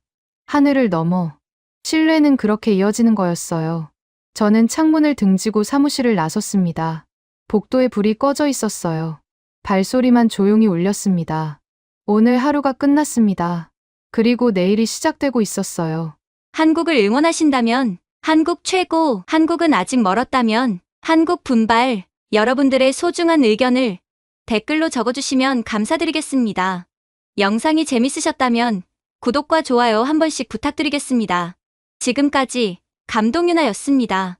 하늘을 넘어. 신뢰는 그렇게 이어지는 거였어요. 저는 창문을 등지고 사무실을 나섰습니다. 복도에 불이 꺼져 있었어요. 발소리만 조용히 울렸습니다. 오늘 하루가 끝났습니다. 그리고 내일이 시작되고 있었어요. 한국을 응원하신다면, 한국 최고, 한국은 아직 멀었다면, 한국 분발, 여러분들의 소중한 의견을 댓글로 적어주시면 감사드리겠습니다. 영상이 재밌으셨다면 구독과 좋아요 한 번씩 부탁드리겠습니다. 지금까지 감동유나였습니다.